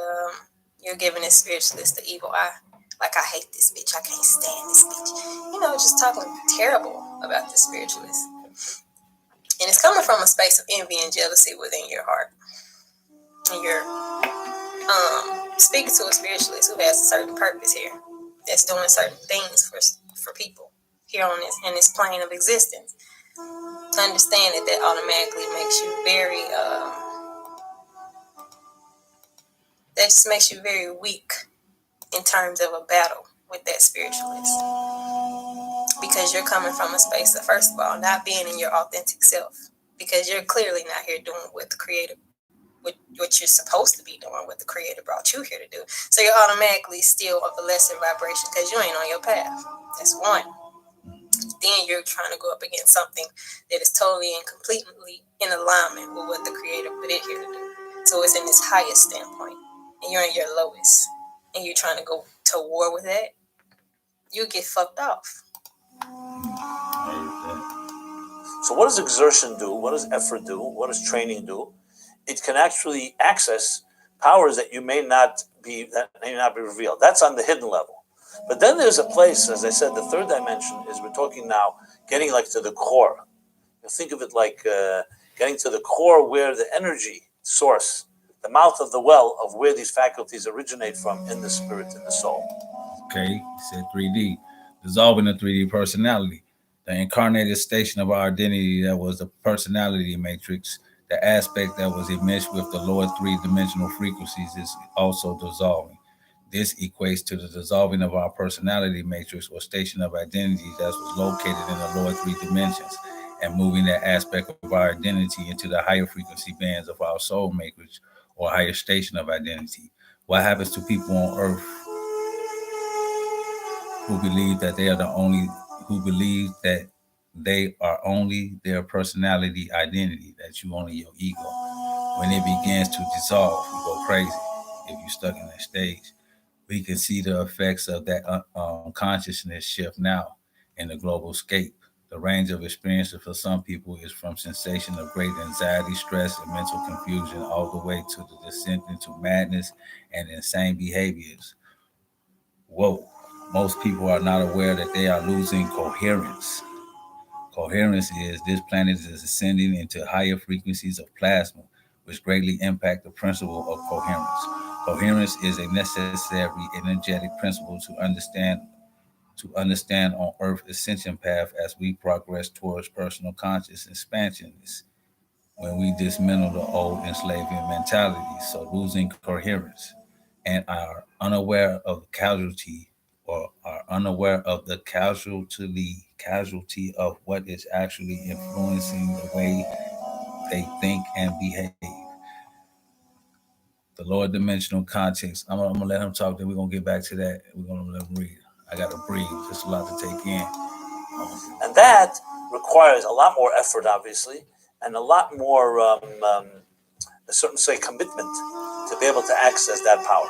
you're giving this spiritualist the evil eye, like, I hate this bitch, I can't stand this bitch, you know, just talking terrible about this spiritualist. And it's coming from a space of envy and jealousy within your heart. And you're speaking to a spiritualist who has a certain purpose here, that's doing certain things for people here on this in this plane of existence. To understand that automatically makes you very that just makes you very weak in terms of a battle with that spiritualist, because you're coming from a space of, first of all, not being in your authentic self, because you're clearly not here doing what the creator, what you're supposed to be doing, what the creator brought you here to do. So you're automatically still of a lesser vibration because you ain't on your path. That's one. Then you're trying to go up against something that is totally and completely in alignment with what the creator put it here to do. So it's in this highest standpoint, and you're in your lowest, and you're trying to go to war with that, you get fucked off. So what does exertion do? What does effort do? What does training do? It can actually access powers that may not be revealed. That's on the hidden level. But then there's a place, as I said, the third dimension is, we're talking now getting like to the core. You think of it like getting to the core where the energy source, the mouth of the well of where these faculties originate from in the spirit, in the soul. Okay, he said 3D, dissolving the 3D personality, the incarnated station of our identity that was the personality matrix, the aspect that was enmeshed with the lower three-dimensional frequencies is also dissolving. This equates to the dissolving of our personality matrix or station of identity that was located in the lower three dimensions and moving that aspect of our identity into the higher frequency bands of our soul matrix or higher station of identity. What happens to people on earth who believe that they are the only, who believe that they are only their personality identity, that you only your ego? When it begins to dissolve, you go crazy if you're stuck in that stage. We can see the effects of that consciousness shift now in the global scape. The range of experiences for some people is from sensation of great anxiety, stress, and mental confusion all the way to the descent into madness and insane behaviors. Whoa. Most people are not aware that they are losing coherence. Coherence is this planet is ascending into higher frequencies of plasma, which greatly impact the principle of coherence. Coherence is a necessary energetic principle to understand on Earth's ascension path as we progress towards personal conscious expansion when we dismantle the old enslaving mentality. So losing coherence and are unaware of casualty or are unaware of the casualty of what is actually influencing the way they think and behave. The lower dimensional context. I'm gonna let him talk. Then we're gonna get back to that. We're gonna let him read. I gotta breathe. There's a lot to take in. And that requires a lot more effort, obviously, and a lot more, a certain, say, commitment to be able to access that power.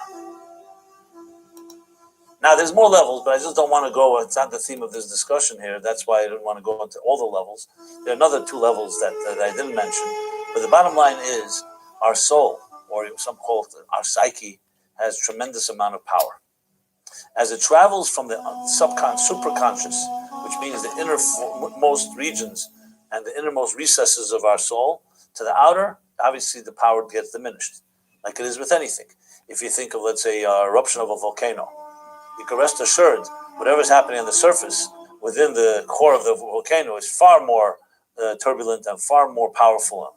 Now, there's more levels, but I just don't want to go. It's not the theme of this discussion here. That's why I didn't want to go into all the levels. There are another two levels that I didn't mention. But the bottom line is our soul, or some call it our psyche, has tremendous amount of power. As it travels from the superconscious, which means the innermost regions and the innermost recesses of our soul, to the outer, obviously the power gets diminished. like it is with anything. If you think of, let's say, eruption of a volcano, you can rest assured whatever's happening on the surface within the core of the volcano is far more turbulent and far more powerful.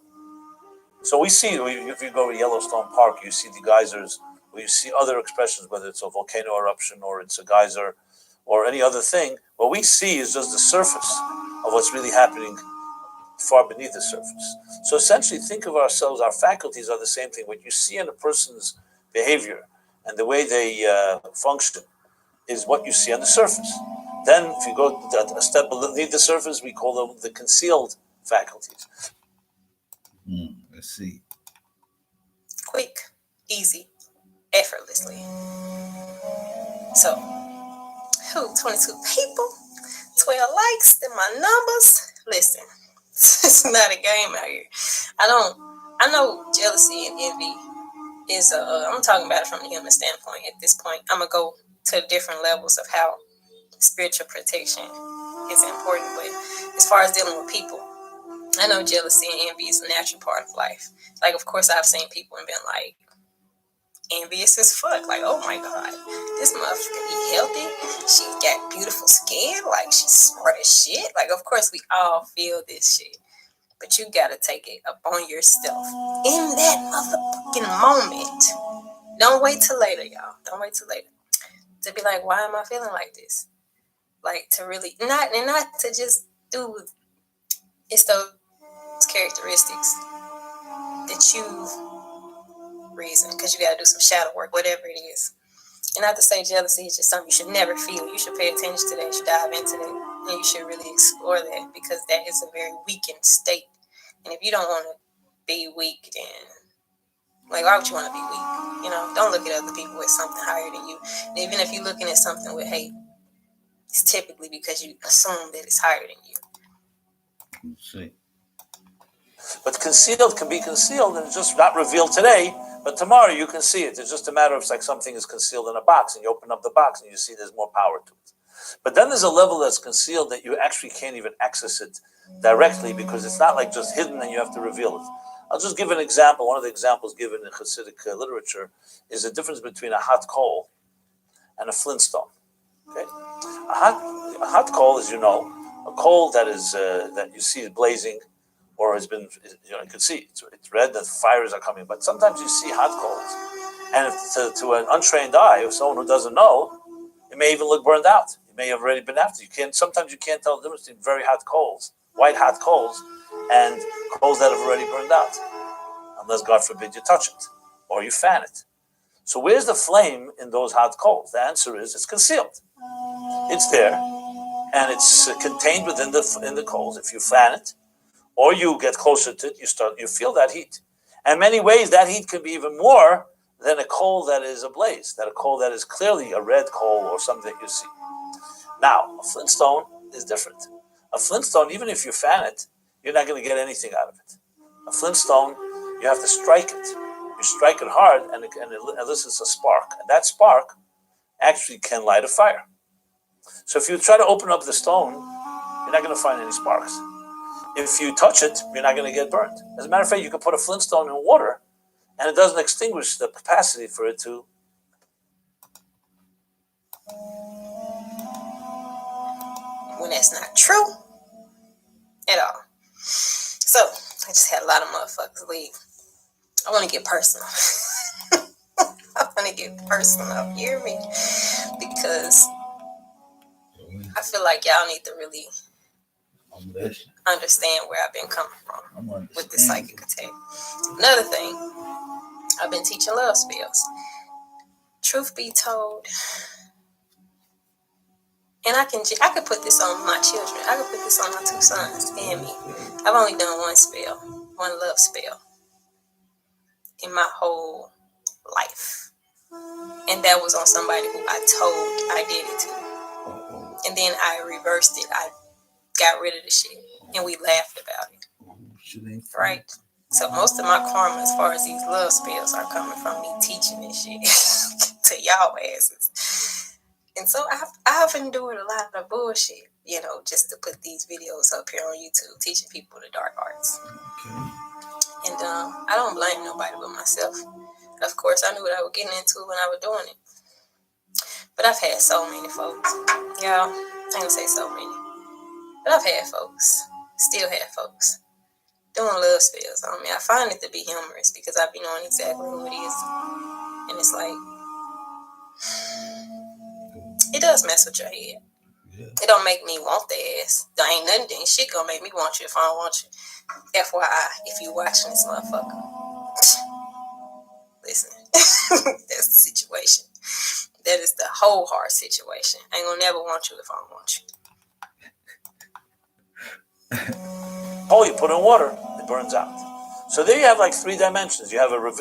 So we see, if you go to Yellowstone Park, you see the geysers, or you see other expressions, whether it's a volcano eruption or it's a geyser or any other thing. What we see is just the surface of what's really happening far beneath the surface. So essentially, think of ourselves, our faculties are the same thing. What you see in a person's behavior and the way they function is what you see on the surface. Then, if you go a step beneath the surface, we call them the concealed faculties. Let's see. Quick, easy, effortlessly. So, 22 people, 12 likes, then my numbers. Listen, it's not a game out here. I know jealousy and envy is I'm talking about it from the human standpoint at this point. I'm going to go to different levels of how spiritual protection is important. But as far as dealing with people, I know jealousy and envy is a natural part of life. Like, of course, I've seen people and been like, envious as fuck. Like, oh my God, this motherfucker eat healthy. She got beautiful skin. Like, she's smart as shit. Like, of course, we all feel this shit. But you gotta take it upon yourself in that motherfucking moment. Don't wait till later, y'all. Don't wait till later. To be like, why am I feeling like this? Like, to really, not to just do, it's those characteristics that you reason, because you got to do some shadow work, whatever it is. And not to say jealousy is just something you should never feel. You should pay attention to that. You should dive into that. And you should really explore that, because that is a very weakened state. And if you don't want to be weak, then, like, why would you want to be weak? You know, don't look at other people with something higher than you. And even if you're looking at something with hate, it's typically because you assume that it's higher than you. Let's see. But concealed can be concealed and it's just not revealed today, but tomorrow you can see it. It's just a matter of, like, something is concealed in a box and you open up the box and you see there's more power to it. But then there's a level that's concealed that you actually can't even access it directly, because it's not like just hidden and you have to reveal it. I'll just give an example. One of the examples given in Hasidic literature is the difference between a hot coal and a flintstone. Okay, a hot coal, as you know, a coal that is that you see is blazing, or has been, you can see it's red. The fires are coming, but sometimes you see hot coals, and to an untrained eye, or someone who doesn't know, it may even look burned out. It may have already been after. Sometimes you can't tell the difference between very hot coals, white hot coals, and coals that have already burned out, unless, God forbid, you touch it or you fan it. So where's the flame in those hot coals? The answer is it's concealed. It's there, and it's contained within the coals. If you fan it, or you get closer to it, you feel that heat. And in many ways, that heat can be even more than a coal that is ablaze, that a coal that is clearly a red coal or something that you see. Now, a flintstone is different. A flintstone, even if you fan it, you're not going to get anything out of it. A flintstone, you have to strike it. You strike it hard, and it elicits a spark. And that spark actually can light a fire. So if you try to open up the stone, you're not going to find any sparks. If you touch it, you're not going to get burnt. As a matter of fact, you can put a flintstone in water, and it doesn't extinguish the capacity for it to. When that's not true at all. So, I just had a lot of motherfuckers leave. I want to get personal. I want to get personal, you hear me? Because I feel like y'all need to really understand where I've been coming from with this psychic attack. Another thing, I've been teaching love spells. Truth be told, and I could put this on my children. I could put this on my 2 sons and me. I've only done one love spell in my whole life. And that was on somebody who I told I did it to. And then I reversed it. I got rid of the shit. And we laughed about it. Right? So most of my karma as far as these love spells are coming from me teaching this shit to y'all asses. And so I've endured a lot of bullshit, just to put these videos up here on YouTube, teaching people the dark arts. Okay. And I don't blame nobody but myself. Of course, I knew what I was getting into when I was doing it. But I've had so many folks. Y'all, I ain't gonna say so many. But I've had folks, still have folks, doing love spells on me. I find it to be humorous because I be knowing exactly who it is. And it's like, it does mess with your head. Yeah. It don't make me want the ass. There ain't nothing shit gonna make me want you if I don't want you. FYI, if you watching this motherfucker. Listen, that's the situation. That is the whole hard situation. I ain't gonna never want you if I don't want you. Oh, you put in water, it burns out. So there you have like 3 dimensions. You have a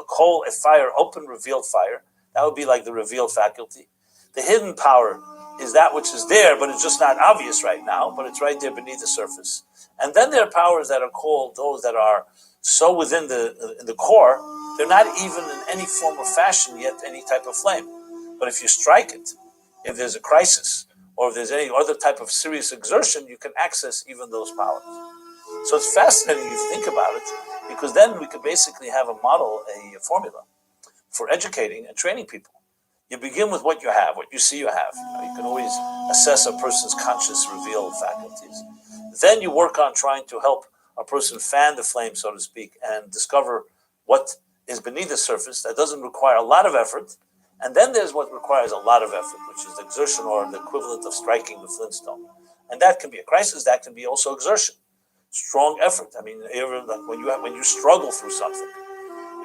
coal, a fire, open, revealed fire. That would be like the revealed faculty. The hidden power is that which is there, but it's just not obvious right now, but it's right there beneath the surface. And then there are powers that are called those that are so within the core, they're not even in any form or fashion yet any type of flame. But if you strike it, if there's a crisis, or if there's any other type of serious exertion, you can access even those powers. So it's fascinating if you think about it, because then we could basically have a model, a formula for educating and training people. You begin with what you have, what you see you have. You can always assess a person's conscious revealed faculties. Then you work on trying to help a person fan the flame, so to speak, and discover what is beneath the surface that doesn't require a lot of effort. And then there's what requires a lot of effort, which is the exertion, or the equivalent of striking the flintstone. And that can be a crisis, that can be also exertion. Strong effort. I mean, when you struggle through something,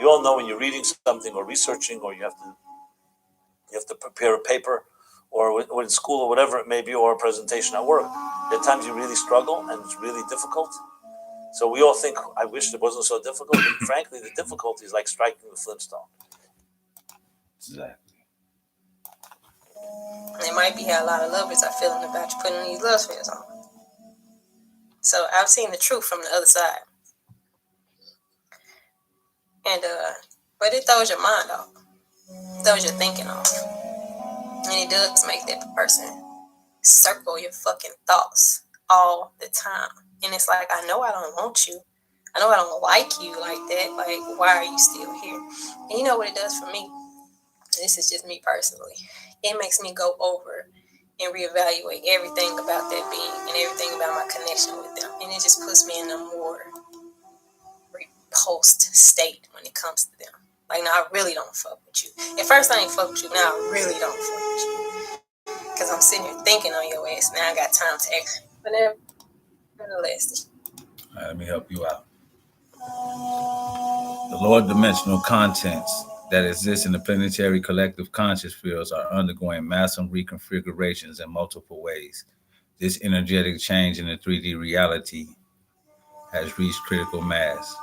you all know when you're reading something or researching, or you have to prepare a paper, or in school or whatever it may be, or a presentation at work. There are times you really struggle and it's really difficult. So we all think, I wish it wasn't so difficult. But frankly, the difficulty is like striking the flintstone. Exactly. It might be how a lot of lovers are feeling about you putting these love spells on. So I've seen the truth from the other side. And but it throws your mind off. It throws your thinking off. And it does make that person circle your fucking thoughts all the time. And it's like, I know I don't want you. I know I don't like you like that. Like, why are you still here? And you know what it does for me? This is just me personally. It makes me go over and reevaluate everything about that being and everything about my connection with them. And it just puts me in a more repulsed state when it comes to them. Like, now I really don't fuck with you. At first I ain't fuck with you. Now I really don't fuck with you. Because I'm sitting here thinking on your ass. Now I got time to act. But nevertheless. All right, let me help you out. The lower dimensional contents that exist in the planetary collective conscious fields are undergoing massive reconfigurations in multiple ways. This energetic change in the 3D reality has reached critical mass,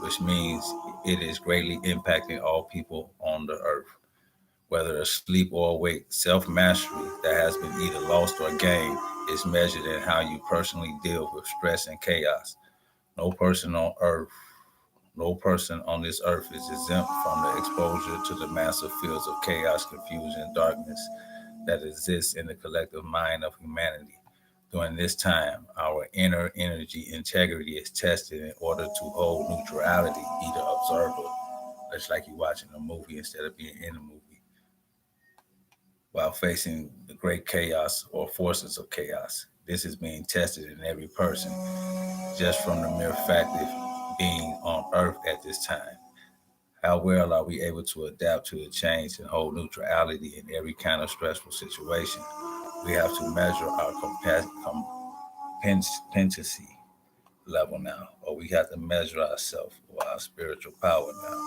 which means it is greatly impacting all people on the earth. Whether asleep or awake, self-mastery that has been either lost or gained is measured in how you personally deal with stress and chaos. No person on this earth is exempt from the exposure to the massive fields of chaos, confusion, and darkness that exists in the collective mind of humanity. During this time, our inner energy integrity is tested in order to hold neutrality, be the observer, much like you're watching a movie instead of being in a movie, while facing the great chaos or forces of chaos. This is being tested in every person, just from the mere fact of being on earth at this time. How well are we able to adapt to the change and hold neutrality in every kind of stressful situation? We have to measure our competency level now, or we have to measure ourselves or our spiritual power now.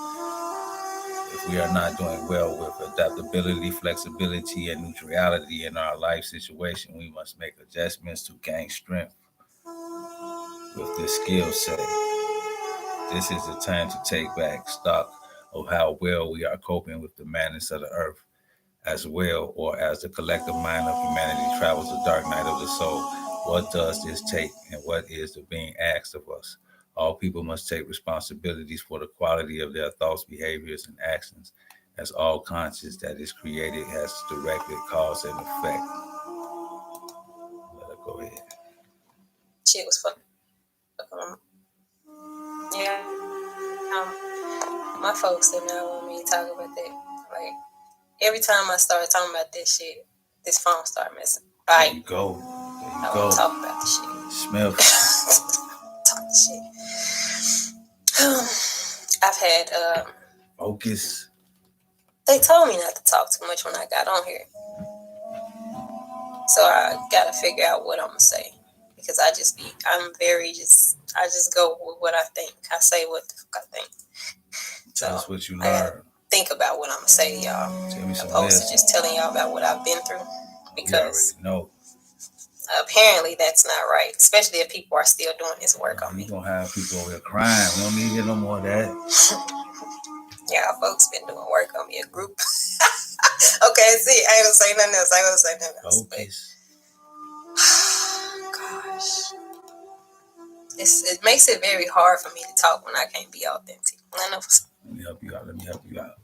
If we are not doing well with adaptability, flexibility, and neutrality in our life situation, we must make adjustments to gain strength with this skill set. This is the time to take back stock of how well we are coping with the madness of the earth, as well, or as the collective mind of humanity travels the dark night of the soul. What does this take, and what is the being asked of us? All people must take responsibilities for the quality of their thoughts, behaviors, and actions, as all conscious that is created has directed cause and effect. Let her go ahead. Shit was fucking. Yeah. My folks did not want me to talk about that. Like, every time I start talking about that shit, this phone start messing. There you go. I want to talk about the shit. Smith. Talk the shit. I've had focus. They told me not to talk too much when I got on here, so I gotta figure out what I'm gonna say, because I just go with what I think. I say what the fuck I think. So that's what you learn. Think about what I'm gonna say to y'all, opposed to just telling y'all about what I've been through, because apparently that's not right, especially if people are still doing this work on me. You're gonna have people over here crying. We don't need to hear no more of that. Yeah, folks been doing work on me, a group. Okay, see, I ain't gonna say nothing else. Focus. Gosh. It makes it very hard for me to talk when I can't be authentic. Let me help you out.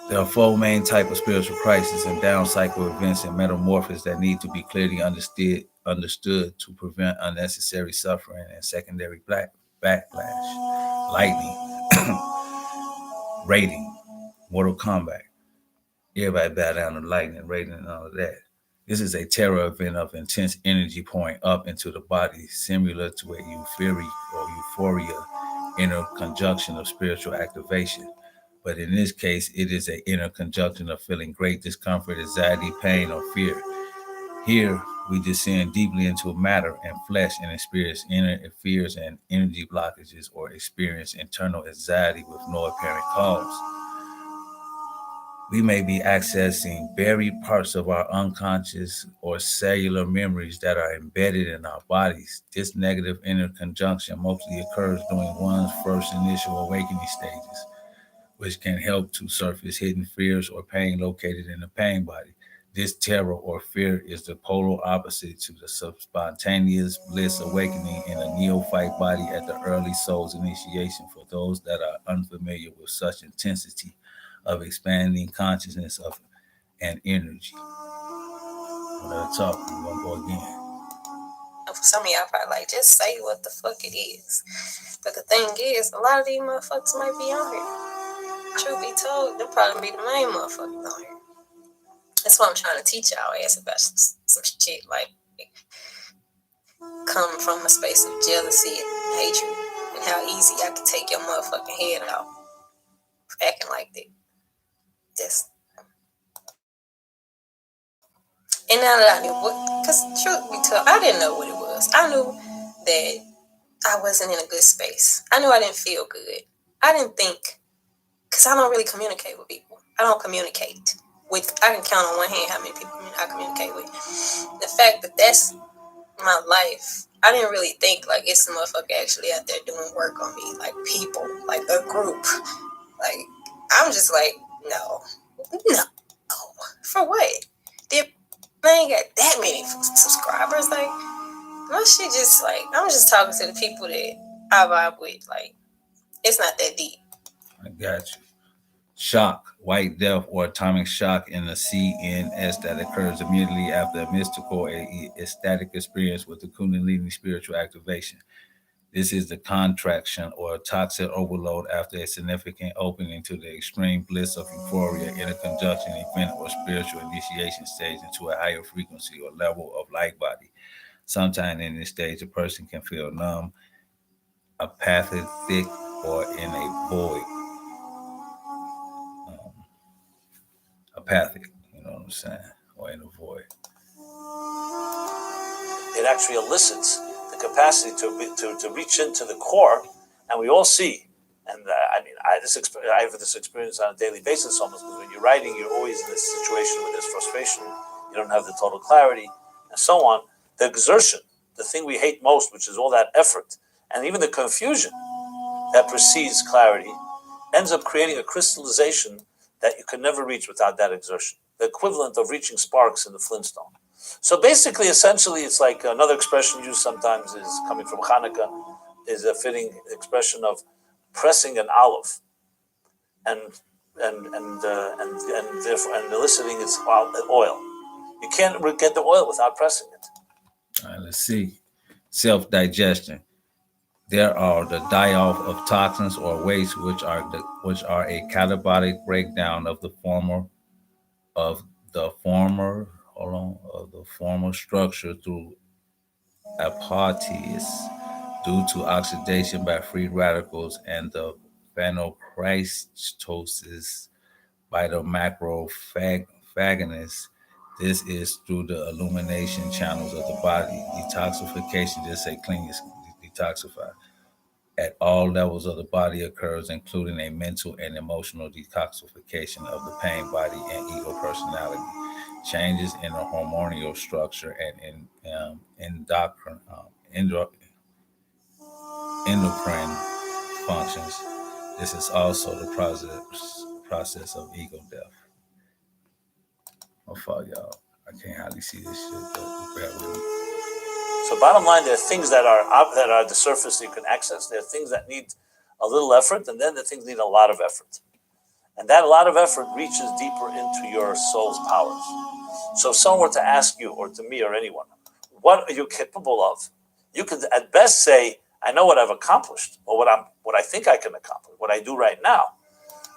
There are 4 main types of spiritual crises and down cycle events and metamorphoses that need to be clearly understood to prevent unnecessary suffering and secondary backlash. Lightning, rating, Mortal Kombat. Everybody bow down to lightning, rating, and all of that. This is a terror event of intense energy pouring up into the body, similar to a euphoria inner conjunction of spiritual activation. But in this case, it is an inner conjunction of feeling great discomfort, anxiety, pain, or fear. Here, we descend deeply into matter and flesh and experience inner fears and energy blockages, or experience internal anxiety with no apparent cause. We may be accessing buried parts of our unconscious or cellular memories that are embedded in our bodies. This negative inner conjunction mostly occurs during one's first initial awakening stages, which can help to surface hidden fears or pain located in the pain body. This terror or fear is the polar opposite to the spontaneous bliss awakening in a neophyte body at the early soul's initiation. For those that are unfamiliar with such intensity of expanding consciousness of and energy. Let's talk. We're going to go again. For some of y'all probably like, just say what the fuck it is. But the thing is, a lot of these motherfuckers might be on here. Truth be told, they'll probably be the main motherfuckers on here. That's what I'm trying to teach y'all ass about some shit, like come from a space of jealousy and hatred, and how easy I can take your motherfucking head off for acting like that. And now that I knew because truth be told, I didn't know what it was. I knew that I wasn't in a good space. I knew I didn't feel good. I didn't think, because I don't really communicate with people. I don't communicate with, I can count on one hand how many people I communicate with. The fact that that's my life, I didn't really think like it's a motherfucker actually out there doing work on me, like people, like a group. Like, I'm just like, no. For what? I ain't got that many subscribers. Like, my shit just like, I'm just talking to the people that I vibe with. Like, it's not that deep. I got you. Shock, white death, or atomic shock in the CNS that occurs immediately after a mystical or ecstatic experience with the Kundalini spiritual activation. This is the contraction or toxic overload after a significant opening to the extreme bliss of euphoria in a conjunction event or spiritual initiation stage into a higher frequency or level of light body. Sometime in this stage, a person can feel numb, apathic, or in a void. Apathic, you know what I'm saying? Or in a void. It actually elicits the capacity to reach into the core, and we all see. And I have this experience on a daily basis almost, because when you're writing, you're always in this situation with this frustration. You don't have the total clarity, and so on. The exertion, the thing we hate most, which is all that effort, and even the confusion that precedes clarity, ends up creating a crystallization that you can never reach without that exertion. The equivalent of reaching sparks in the Flintstone. So basically, essentially, it's like another expression used sometimes is coming from Hanukkah, is a fitting expression of pressing an olive and eliciting its oil. You can't get the oil without pressing it. All right, let's see. Self-digestion. There are the die-off of toxins or waste, which are a catabolic breakdown of of the former of the former structure through apoptosis due to oxidation by free radicals and the phenocrystosis by the macrophagocytes. This is through the illumination channels of the body. Detoxification, just say clean, detoxify. At all levels of the body occurs, including a mental and emotional detoxification of the pain body and ego personality. Changes in the hormonal structure and endocrine functions. This is also the process of ego death. Oh fuck y'all. I can't hardly see this shit, but bear with me. So bottom line, there are things that are at the surface that you can access. There are things that need a little effort, and then the things need a lot of effort. And that a lot of effort reaches deeper into your soul's powers. So if someone were to ask you, or to me, or anyone, what are you capable of? You could at best say, I know what I've accomplished, or what I think I can accomplish, what I do right now.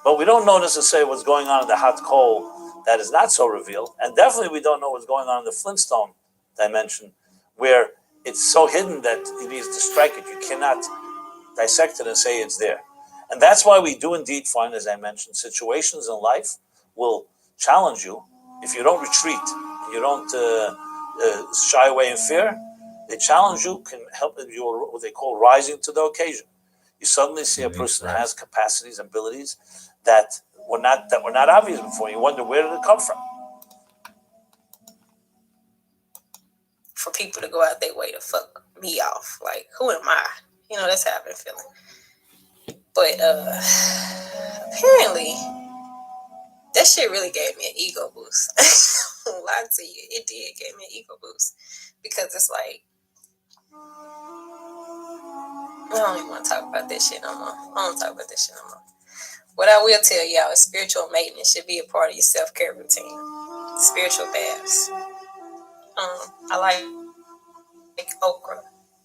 But we don't know necessarily what's going on in the hot coal that is not so revealed. And definitely we don't know what's going on in the Flintstone dimension, where it's so hidden that it needs to strike it. You cannot dissect it and say it's there. And that's why we do indeed find, as I mentioned, situations in life will challenge you. If you don't retreat, you don't shy away in fear, they challenge you, can help you, what they call rising to the occasion. You suddenly see a person that has capacities, abilities that were not obvious before. You wonder, where did it come from? For people to go out their way to fuck me off. Like, who am I? You know, that's how I've been feeling. But apparently, that shit really gave me an ego boost. I won't lie to you. It did give me an ego boost. Because it's like, I don't even want to talk about this shit no more. What I will tell y'all is spiritual maintenance should be a part of your self-care routine. Spiritual baths. I like okra.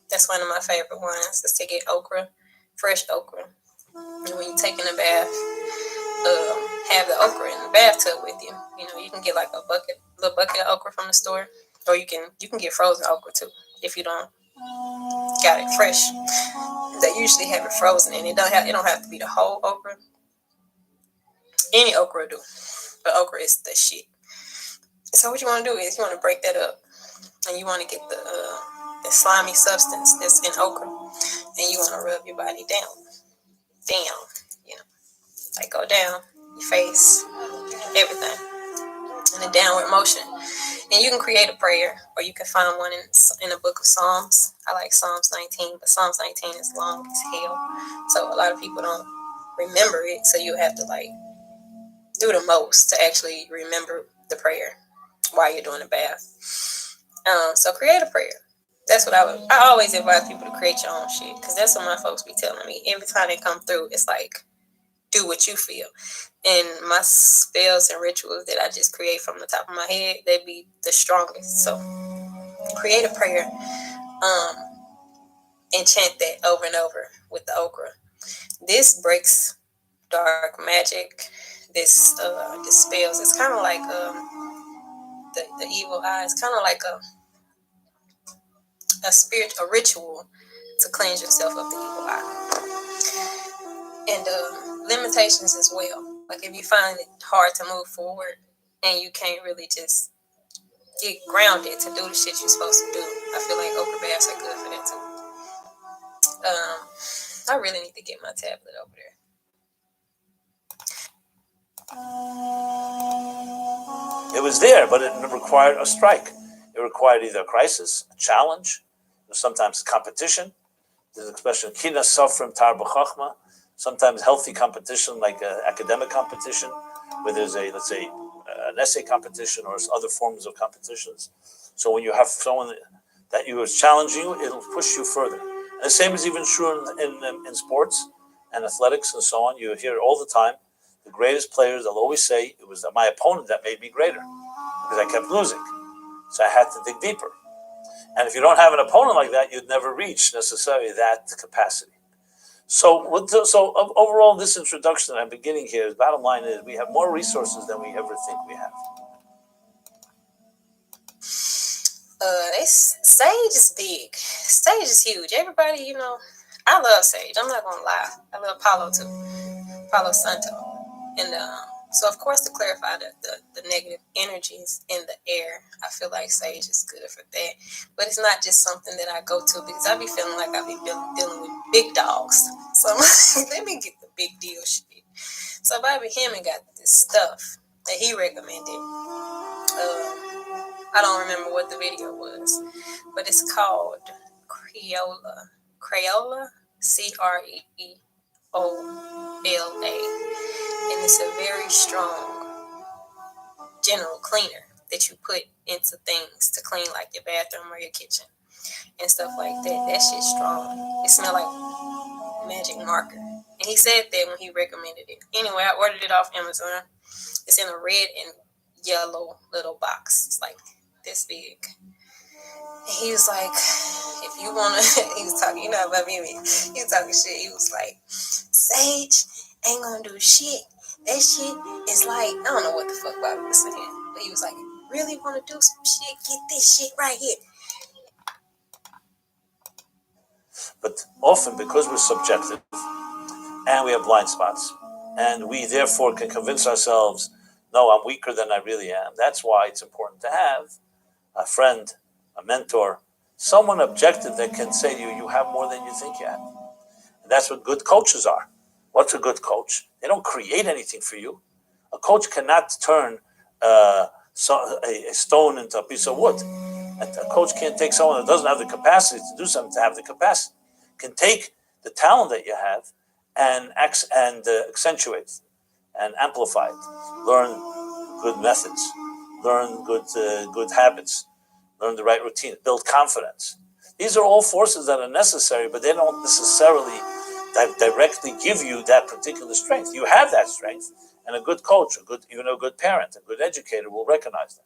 That's one of my favorite ones. Is to get okra, fresh okra. And when you're taking a bath, have the okra in the bathtub with you. You know, you can get like a little bucket of okra from the store, or you can get frozen okra too if you don't got it fresh. They usually have it frozen, and it don't have to be the whole okra. Any okra do, but okra is the shit. So what you want to do is you want to break that up, and you want to get the slimy substance that's in okra, and you want to rub your body down, you know, like go down your face, everything, in a downward motion. And you can create a prayer, or you can find one in the book of Psalms. I like Psalms 19, but Psalms 19 is long as hell, so a lot of people don't remember it. So you have to like do the most to actually remember the prayer while you're doing the bath. So create a prayer. That's what I always advise people to create your own shit, because that's what my folks be telling me. Every time they come through, it's like, do what you feel. And my spells and rituals that I just create from the top of my head, they be the strongest. So create a prayer, and chant that over and over with the okra. This breaks dark magic. This spells. It's kind of like the evil eye. It's kind of like a ritual to cleanse yourself of the evil eye. And limitations as well. Like if you find it hard to move forward and you can't really just get grounded to do the shit you're supposed to do, I feel like okra baths are good for that too. I really need to get my tablet over there. It was there, but it required a strike. It required either a crisis, a challenge, sometimes competition. There's an expression, kina sofrim tar b'chachma. Sometimes healthy competition, like academic competition, where there's let's say, an essay competition or other forms of competitions. So when you have someone that you is challenging you, it'll push you further. And the same is even true in sports and athletics and so on. You hear it all the time. The greatest players, they'll always say, it was my opponent that made me greater because I kept losing. So I had to dig deeper. And if you don't have an opponent like that, you'd never reach necessarily that capacity. So overall, this introduction that I'm beginning here, the bottom line is we have more resources than we ever think we have. Sage is big. Sage is huge. Everybody, you know, I love Sage. I'm not gonna lie. I love Palo too. Palo Santo. And so of course to clarify the negative energies in the air, I feel like Sage is good for that. But it's not just something that I go to because I be feeling like I be dealing with big dogs. So I'm like, let me get the big deal shit. So Bobby Hammond got this stuff that he recommended. I don't remember what the video was, but it's called Crayola. Crayola, Creola, and it's a very strong general cleaner that you put into things to clean like your bathroom or your kitchen and stuff like that. That shit's strong. It smells like magic marker. And he said that when he recommended it. Anyway, I ordered it off Amazon. It's in a red and yellow little box. It's like this big. And he was like, if you want to, he was talking, you know about me, he was talking shit. He was like, Sage ain't gonna do shit. That shit is like, I don't know what the fuck Bobby was saying, but he was like, really want to do some shit? Get this shit right here. But often, because we're subjective and we have blind spots, and we therefore can convince ourselves, no, I'm weaker than I really am. That's why it's important to have a friend, a mentor, someone objective that can say to you, you have more than you think you have. And that's what good coaches are. What's a good coach? They don't create anything for you. A coach cannot turn a stone into a piece of wood. A coach can't take someone that doesn't have the capacity to do something to have the capacity. Can take the talent that you have and accentuate and amplify it. Learn good methods. Learn good habits. Learn the right routine. Build confidence. These are all forces that are necessary, but they don't necessarily directly give you that particular strength. You have that strength, and a good coach, even a good parent, a good educator will recognize that.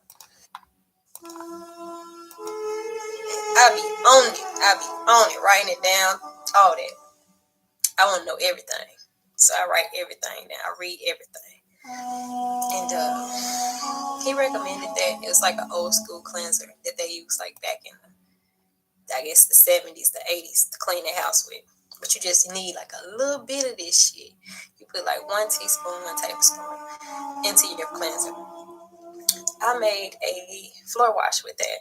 I be on it, writing it down, all that. I want to know everything. So I write everything down. I read everything. And he recommended that. It was like an old school cleanser that they used like back in I guess the 70s, the 80s to clean the house with. But you just need like a little bit of this shit. You put like 1 teaspoon, 1 tablespoon into your cleanser. I made a floor wash with that.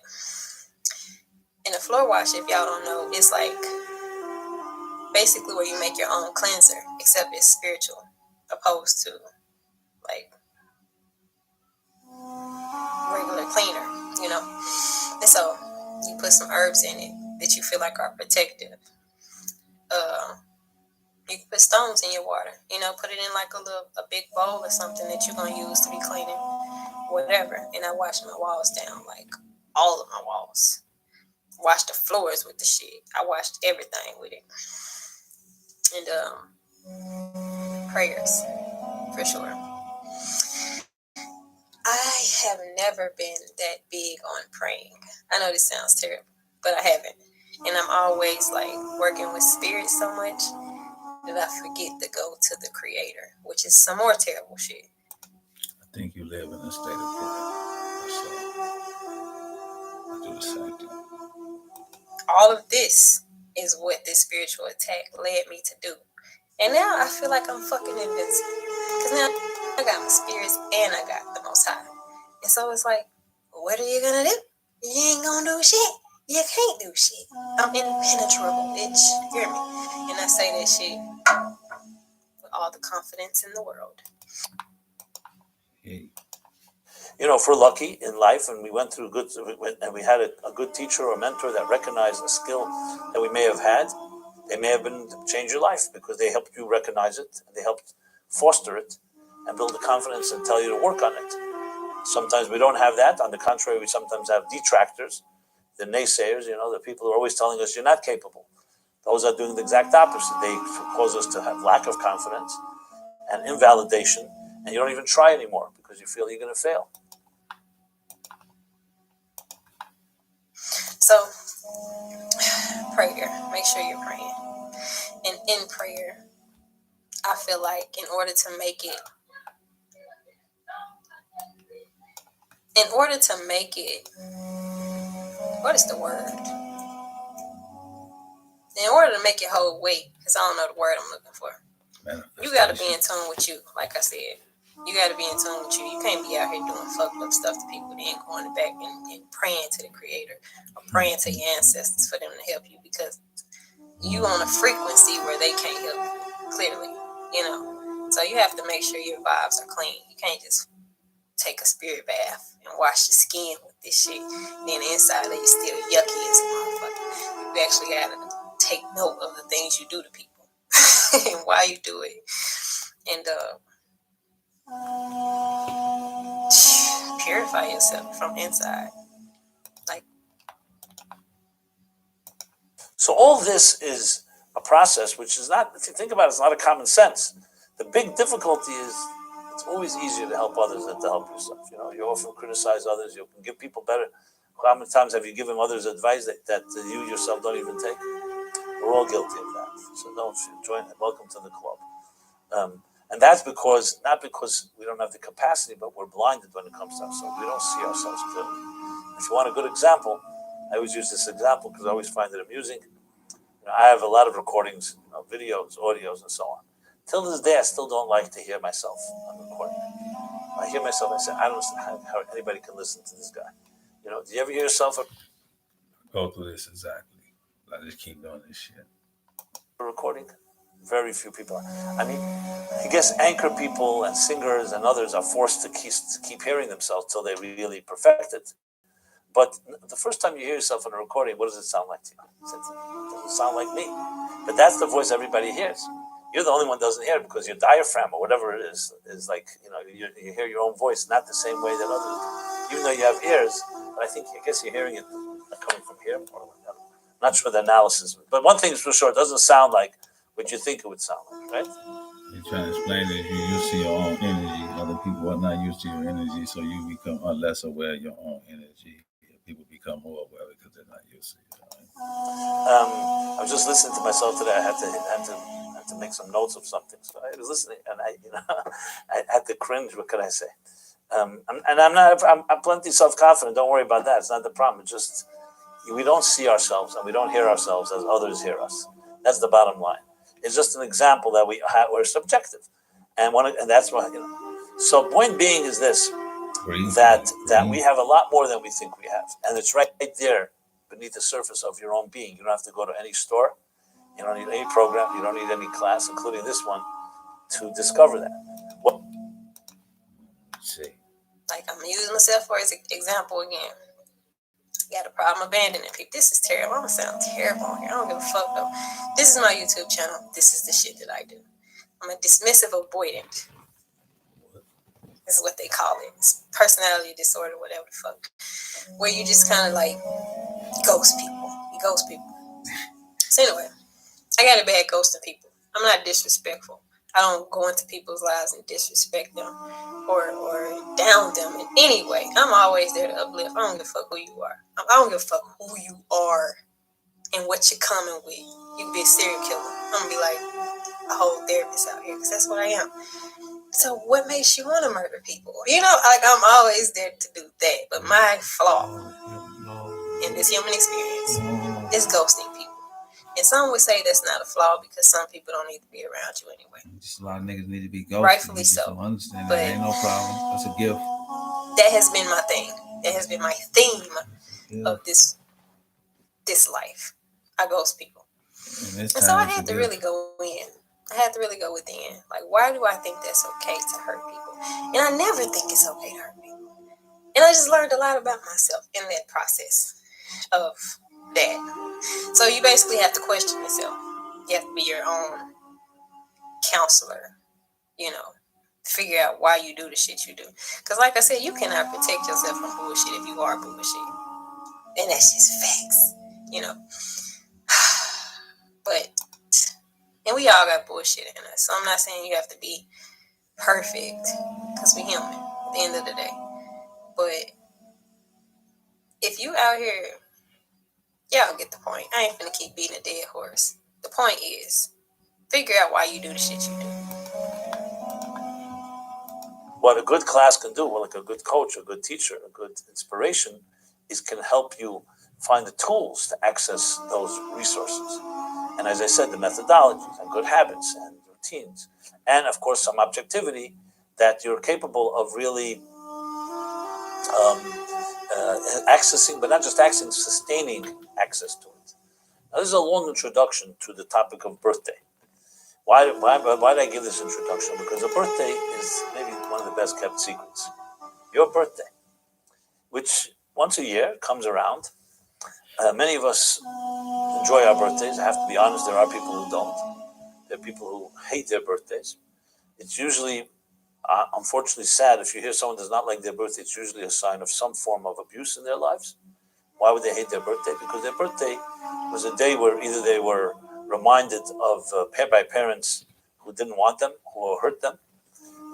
And a floor wash, if y'all don't know, is like basically where you make your own cleanser, except it's spiritual, opposed to like regular cleaner, you know. And so you put some herbs in it that you feel like are protective. You can put stones in your water, you know, put it in like a big bowl or something that you're gonna use to be cleaning, whatever. And I washed my walls down, like all of my walls. Washed the floors with the shit. I washed everything with it. And prayers, for sure. I have never been that big on praying. I know this sounds terrible, but I haven't. And I'm always like working with spirit so much that I forget to go to the creator, which is some more terrible shit. I think you live in a state of prayer. So I do the same thing. All of this is what this spiritual attack led me to do. And now I feel like I'm fucking invincible. Because now I got my spirits and I got the Most High. And so it's like, what are you gonna do? You ain't gonna do shit. You can't do shit. I'm impenetrable, bitch. Hear me? And I say that shit with all the confidence in the world. Hey. You know, if we're lucky in life and we went through and we had a good teacher or mentor that recognized a skill that we may have had, they may have been change your life because they helped you recognize it and they helped foster it and build the confidence and tell you to work on it. Sometimes we don't have that. On the contrary, we sometimes have detractors, the naysayers, you know, the people who are always telling us you're not capable. Those are doing the exact opposite. They cause us to have lack of confidence and invalidation, and you don't even try anymore because you feel you're going to fail. So prayer. Make sure you're praying. And in prayer, I feel like in order to make it, what is the word? In order to make it hold weight, because I don't know the word I'm looking for, you got to be in tune with you, like I said. You got to be in tune with you. You can't be out here doing fucked up stuff to people, then going back and praying to the Creator or praying to your ancestors for them to help you, because you on a frequency where they can't help you, clearly, So you have to make sure your vibes are clean. You can't just take a spirit bath and wash your skin with this shit. Then the inside of you still yucky as a motherfucker. You actually gotta take note of the things you do to people and why you do it. And purify yourself from inside. So all this is a process which is not, if you think about it, it's not a common sense. The big difficulty is it's always easier to help others than to help yourself. You often criticize others. You can give people better. How many times have you given others advice that you yourself don't even take? We're all guilty of that. So don't join. Welcome to the club. And that's not because we don't have the capacity, but we're blinded when it comes to ourselves. We don't see ourselves clearly. If you want a good example, I always use this example because I always find it amusing. I have a lot of recordings, videos, audios, and so on. Till this day, I still don't like to hear myself on recording. I hear myself, I say, I don't understand how anybody can listen to this guy. Do you ever hear yourself Go through this exactly. I just keep doing this shit. recording? Very few people. I mean, I guess anchor people and singers and others are forced to keep hearing themselves till they really perfect it. But the first time you hear yourself in a recording, what does it sound like to you? It doesn't sound like me. But that's the voice everybody hears. You're the only one who doesn't hear it because your diaphragm or whatever it is like, you hear your own voice, not the same way that others do. Even though you have ears, but I guess you're hearing it coming from here. Or I'm not sure the analysis. But one thing is for sure, it doesn't sound like what you think it would sound like, right? You're trying to explain that you're used to your own energy. Other people are not used to your energy, so you become less aware of your own energy. People become more aware because they're not used to it. I was just listening to myself today. I had to make some notes of something. So I was listening, and I had to cringe. What could I say? I'm plenty self-confident. Don't worry about that. It's not the problem. It's just we don't see ourselves and we don't hear ourselves as others hear us. That's the bottom line. It's just an example that we're subjective, and that's why. So point being is this: that we have a lot more than we think we have, and it's right there beneath the surface of your own being. You don't have to go to any store. You don't need any program. You don't need any class, including this one, to discover that. Well, see. Like, I'm using myself for example again. Got a problem abandoning people. This is terrible. I'm gonna sound terrible here. I don't give a fuck though. This is my YouTube channel. This is the shit that I do. I'm a dismissive avoidant. This is what they call it. It's personality disorder, whatever the fuck. Where you just kind of like ghost people. You ghost people. So anyway, I got a bad ghosting people. I'm not disrespectful. I don't go into people's lives and disrespect them or down them in any way. I'm always there to uplift. I don't give a fuck who you are. I don't give a fuck who you are and what you're coming with. You can be a serial killer. I'm going to be like a whole therapist out here because that's what I am. So what makes you want to murder people? Like, I'm always there to do that. But my flaw in this human experience is ghosting people. And some would say that's not a flaw because some people don't need to be around you anyway. Just a lot of niggas need to be ghosted. Rightfully so. Understand but that ain't no problem. That's a gift. That has been my thing. That has been my theme of this life. I ghost people. And so I had to really go in. I had to really go within. Like, why do I think that's okay to hurt people? And I never think it's okay to hurt people. And I just learned a lot about myself in that process of that. So you basically have to question yourself. You have to be your own counselor, figure out why you do the shit you do. Because like I said, you cannot protect yourself from bullshit if you are bullshit. And that's just facts, and we all got bullshit in us. So I'm not saying you have to be perfect because we're human at the end of the day. But if you out here Y'all get the point. I ain't finna keep beating a dead horse. The point is, figure out why you do the shit you do. What a good class can do, like a good coach, a good teacher, a good inspiration, is can help you find the tools to access those resources. And as I said, the methodologies and good habits and routines. And of course, some objectivity that you're capable of really accessing, but not just accessing, sustaining access to it. Now, this is a long introduction to the topic of birthday. Why did I give this introduction? Because a birthday is maybe one of the best kept secrets. Your birthday, which once a year comes around. Many of us enjoy our birthdays. I have to be honest, there are people who don't. There are people who hate their birthdays. It's usually, unfortunately, sad. If you hear someone does not like their birthday, it's usually a sign of some form of abuse in their lives. Why would they hate their birthday? Because their birthday was a day where either they were reminded of by parents who didn't want them, who hurt them.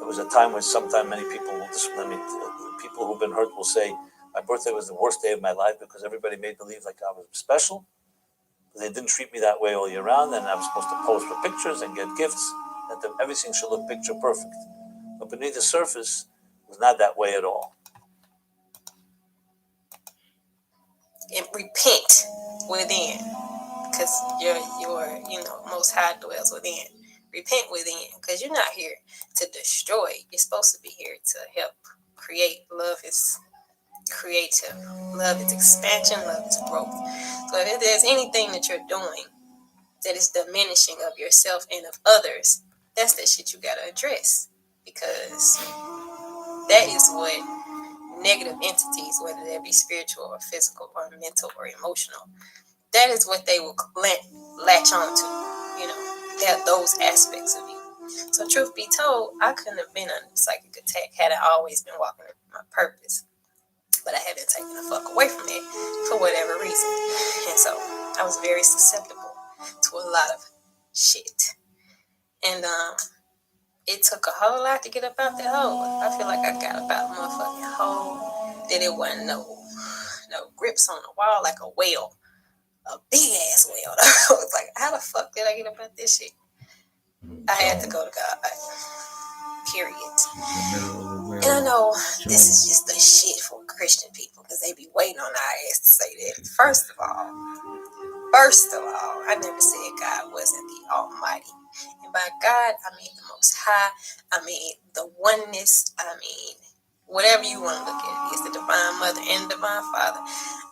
It was a time when sometimes many people will people who've been hurt will say, my birthday was the worst day of my life because everybody made believe like I was special. They didn't treat me that way all year round, and I was supposed to pose for pictures and get gifts, and everything should look picture perfect. But beneath the surface, it was not that way at all. And repent within, because your Most High dwells within. Repent within, because you're not here to destroy. You're supposed to be here to help create. Love is creative. Love is expansion. Love is growth. So if there's anything that you're doing that is diminishing of yourself and of others, that's the shit you gotta address, because that is what negative entities, whether they be spiritual or physical or mental or emotional, that is what they will latch on to, those aspects of you. So truth be told, I couldn't have been under psychic attack had I always been walking my purpose. But I haven't taken the fuck away from it for whatever reason. And so I was very susceptible to a lot of shit. And it took a whole lot to get up out that hole. I feel like I got up out the motherfucking hole. That it wasn't no grips on the wall like a whale. A big ass whale. I was like, how the fuck did I get up out this shit? I had to go to God. Period. And I know this is just the shit for Christian people, because they be waiting on our ass to say that. First of all, I never said God wasn't the Almighty. And by God, I mean the Most High. I mean the oneness. I mean whatever you want to look at it. It's the Divine Mother and Divine Father.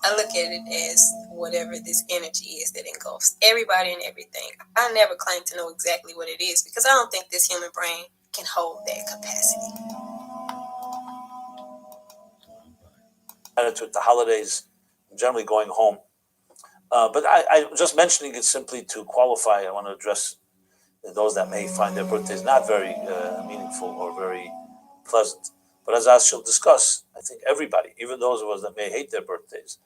I look at it as whatever this energy is that engulfs everybody and everything. I never claim to know exactly what it is, because I don't think this human brain can hold that capacity. Attitude, the holidays, generally going home. But I just mentioning it simply to qualify. I want to address those that may find their birthdays not very meaningful or very pleasant. But as I shall discuss, I think everybody, even those of us that may hate their birthdays,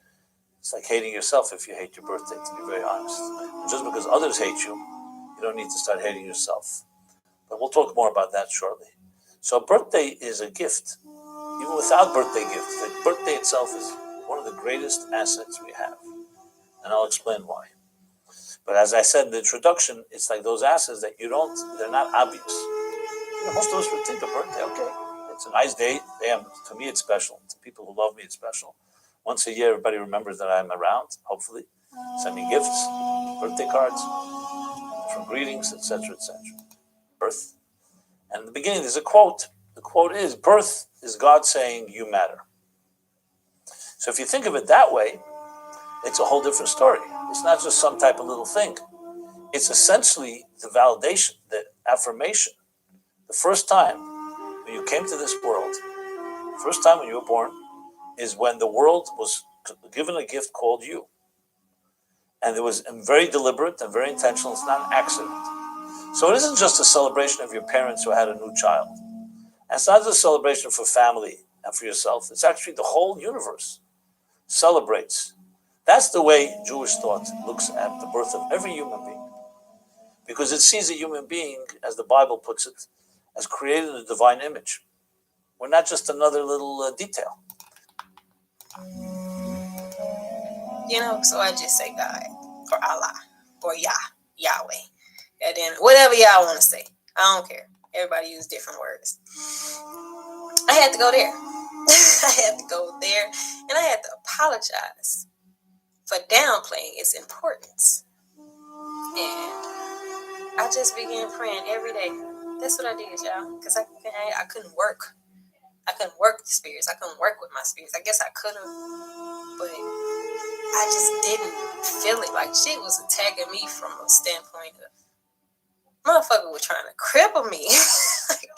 it's like hating yourself if you hate your birthday, to be very honest. And just because others hate you, you don't need to start hating yourself. But we'll talk more about that shortly. So birthday is a gift. Even without birthday gifts, the birthday itself is one of the greatest assets we have. And I'll explain why. But as I said in the introduction, it's like those assets that they're not obvious. Most of us would think a birthday, okay, it's a nice day. Damn, to me it's special. To people who love me, it's special. Once a year, everybody remembers that I'm around, hopefully. Send me gifts, birthday cards, from greetings, etc., etc. Birth. And in the beginning, there's a quote. The quote is, birth is God saying, you matter. So if you think of it that way, it's a whole different story. It's not just some type of little thing. It's essentially the validation, the affirmation. The first time when you came to this world, first time when you were born, is when the world was given a gift called you. And it was very deliberate and very intentional. It's not an accident. So it isn't just a celebration of your parents who had a new child. And it's not just a celebration for family and for yourself. It's actually the whole universe celebrates. That's the way Jewish thought looks at the birth of every human being. Because it sees a human being, as the Bible puts it, as created in a divine image. We're not just another little detail. So I just say God or Allah or Yahweh. And then whatever y'all want to say. I don't care. Everybody use different words. I had to go there. I had to go there and I had to apologize for downplaying its importance. And I just began praying every day. That's what I did, y'all. Because I couldn't work. I couldn't work the spirits. I couldn't work with my spirits. I guess I could have, but I just didn't feel it. Like, shit was attacking me from a standpoint of motherfucker was trying to cripple me. Like,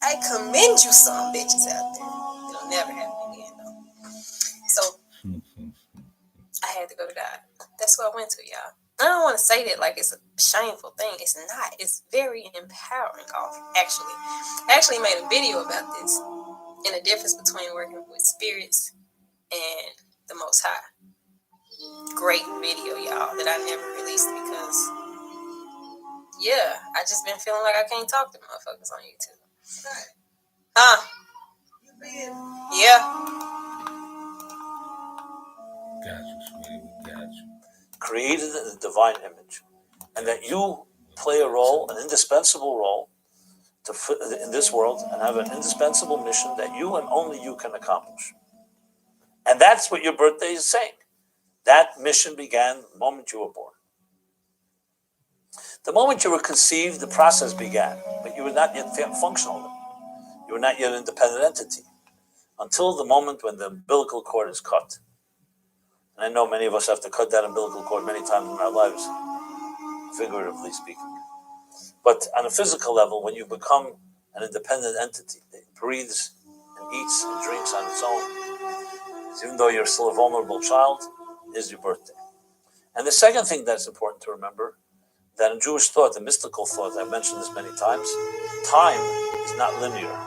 I commend you some bitches out there. It'll never happen again, though. So I had to go to God. That's who I went to, y'all. I don't want to say that like it's a shameful thing. It's not. It's very empowering, actually. I actually made a video about this and the difference between working with spirits and the Most High. Great video, y'all, that I never released because, yeah, I just been feeling like I can't talk to motherfuckers on YouTube. Huh? Yeah. Got you, sweetie. We got you. Created in the divine image, and that you play a role, an indispensable role in this world, and have an indispensable mission that you and only you can accomplish. And that's what your birthday is saying. That mission began the moment you were born. The moment you were conceived, the process began, but you were not yet functional. You were not yet an independent entity until the moment when the umbilical cord is cut. And I know many of us have to cut that umbilical cord many times in our lives, figuratively speaking. But on a physical level, when you become an independent entity that breathes and eats and drinks on its own, even though you're still a vulnerable child, is your birthday. And the second thing that's important to remember, that in Jewish thought, the mystical thought, I've mentioned this many times, time is not linear.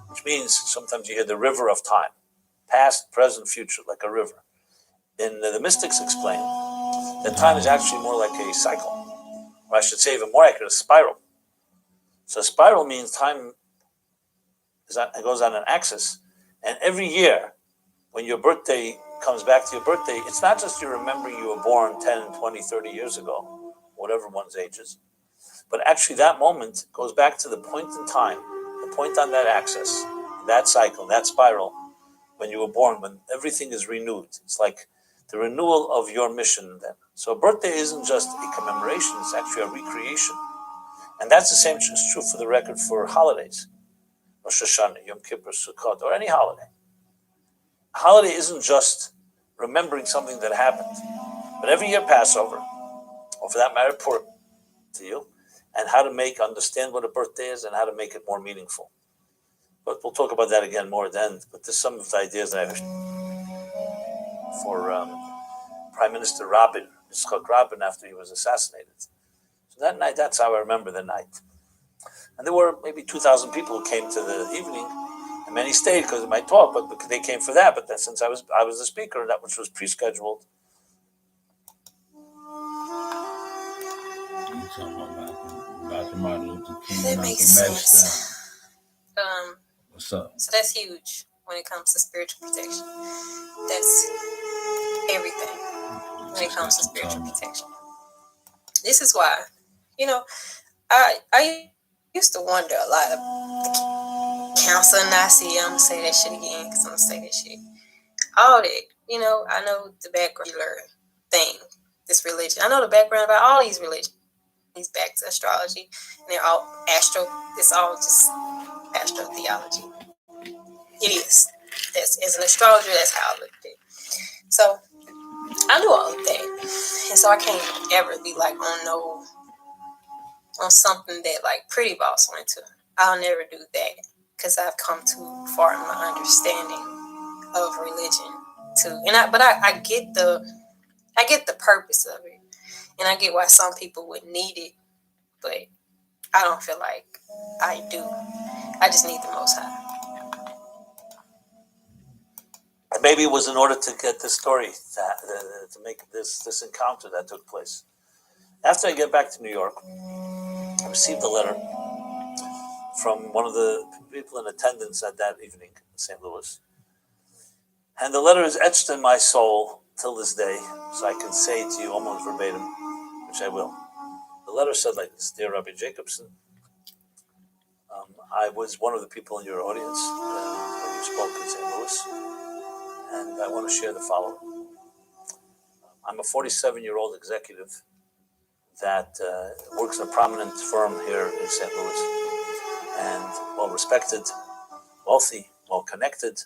Which means sometimes you hear the river of time, past, present, future, like a river. And the mystics explain that time is actually more like a cycle, or I should say even more accurate, a spiral. So a spiral means time goes on an axis, and every year, when your birthday comes back to your birthday, it's not just you remembering you were born 10, 20, 30 years ago, whatever one's age is, but actually that moment goes back to the point in time, the point on that axis, that cycle, that spiral, when you were born, when everything is renewed. It's like the renewal of your mission then. So a birthday isn't just a commemoration, it's actually a recreation. And that's the same is true for the record for holidays. Rosh Hashanah, Yom Kippur, Sukkot, or any holiday. A holiday isn't just remembering something that happened, but every year Passover, or for that matter, Purim, to you, and how to understand what a birthday is and how to make it more meaningful. But we'll talk about that again more at the end. But there's some of the ideas that I have for Prime Minister Rabin, Yitzchak Rabin, after he was assassinated. So that night, that's how I remember the night. And there were maybe 2,000 people who came to the evening, and many stayed because of my talk, but they came for that. But since I was the speaker, that which was pre-scheduled. You talking about Martin Luther King? That makes sense. What's up? So that's huge when it comes to spiritual protection. That's everything when it comes to spiritual protection. This is why, I used to wonder a lot of the Council of Nicaea. I'm going to say that shit again because I'm going to say that shit. All that, I know the background thing, this religion. I know the background about all these religions. These back to astrology, and they're all it's all just astro theology. It is. As an astrologer, that's how I look at it. So I knew all of that, and so I can't ever be like on something that like Pretty Boss went to. I'll never do that because I've come too far in my understanding of religion too. But I get the purpose of it, and I get why some people would need it, but I don't feel like I do. I just need the Most High. Maybe it was in order to get this story, to make this encounter that took place. After I get back to New York, I received a letter from one of the people in attendance at that evening in St. Louis. And the letter is etched in my soul till this day, so I can say to you almost verbatim, which I will. The letter said like this: Dear Rabbi Jacobson, I was one of the people in your audience when you spoke in St. Louis, and I want to share the following. I'm a 47-year-old executive that works in a prominent firm here in St. Louis, and well-respected, wealthy, well-connected.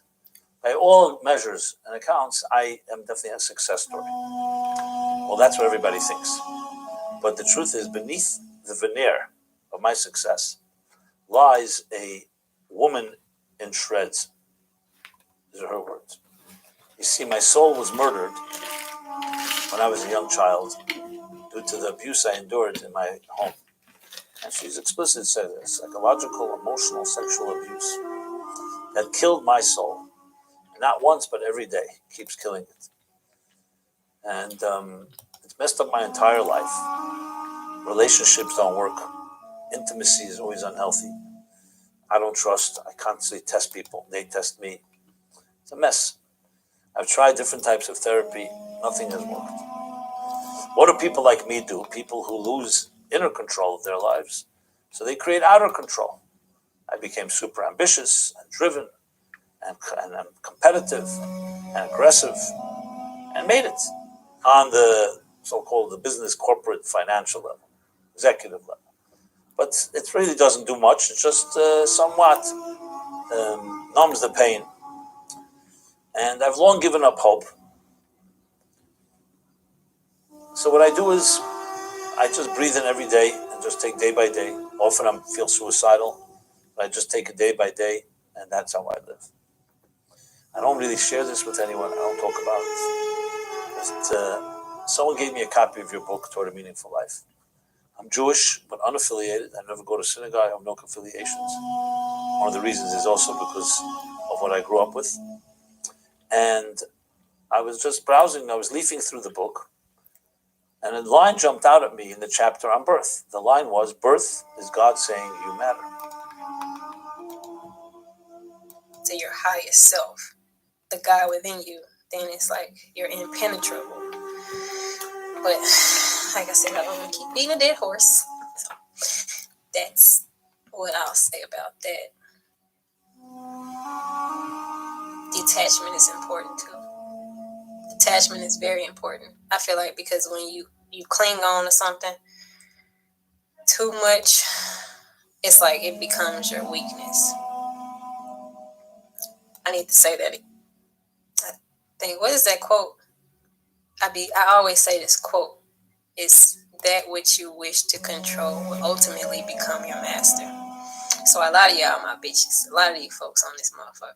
By all measures and accounts, I am definitely a success story. Well, that's what everybody thinks. But the truth is, beneath the veneer of my success lies a woman in shreds. These are her words. You see, my soul was murdered when I was a young child due to the abuse I endured in my home. And she's explicit said this: psychological, emotional, sexual abuse that killed my soul. Not once, but every day, keeps killing it. And it's messed up my entire life. Relationships don't work. Intimacy is always unhealthy. I don't trust. I constantly test people. They test me. It's a mess. I've tried different types of therapy. Nothing has worked. What do people like me do? People who lose inner control of their lives. So they create outer control. I became super ambitious and driven and competitive and aggressive and made it on the so-called the business, corporate, financial level, executive level. But it really doesn't do much. It just somewhat numbs the pain. And I've long given up hope. So what I do is I just breathe in every day and just take day by day. Often I feel suicidal, but I just take it day by day, and that's how I live. I don't really share this with anyone. I don't talk about it. Just, someone gave me a copy of your book, Toward a Meaningful Life. I'm Jewish, but unaffiliated. I never go to synagogue. I have no affiliations. One of the reasons is also because of what I grew up with. And I was just browsing. I was leafing through the book, and a line jumped out at me in the chapter on birth. The line was, birth is God saying you matter. To your highest self, the God within you, then it's like you're impenetrable. But like I said, I don't want to keep beating a dead horse. So that's what I'll say about that. Detachment is important too. Detachment is very important. I feel like because when you cling on to something too much, it's like it becomes your weakness. I need to say that. I think, what is that quote? I always say this quote. It's that which you wish to control will ultimately become your master. So a lot of y'all, my bitches, a lot of you folks on this motherfucker,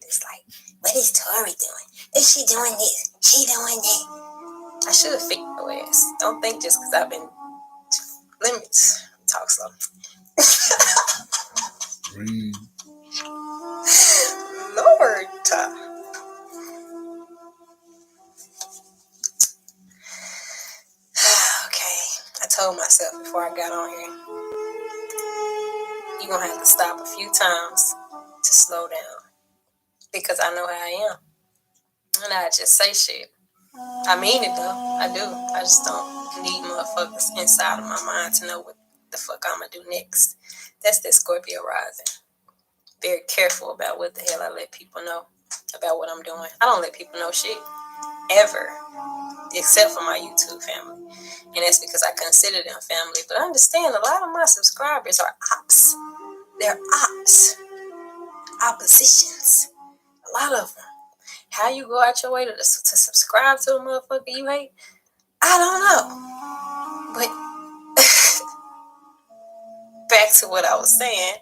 it's like, what is Tori doing? Is she doing this? She doing that? I should have figured your ass. Don't think just because I've been. Let me talk slow. Lord. Okay. I told myself before I got on here, you're going to have to stop a few times to slow down. Because I know how I am. And I just say shit. I mean it though. I do. I just don't need motherfuckers inside of my mind to know what the fuck I'm going to do next. That's the Scorpio rising. Very careful about what the hell I let people know about what I'm doing. I don't let people know shit. Ever. Except for my YouTube family. And that's because I consider them family. But I understand a lot of my subscribers are ops. They're ops. Oppositions. A lot of them. How you go out your way to subscribe to a motherfucker you hate? I don't know. But back to what I was saying.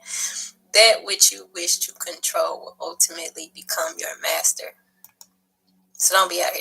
That which you wish to control will ultimately become your master. So don't be out here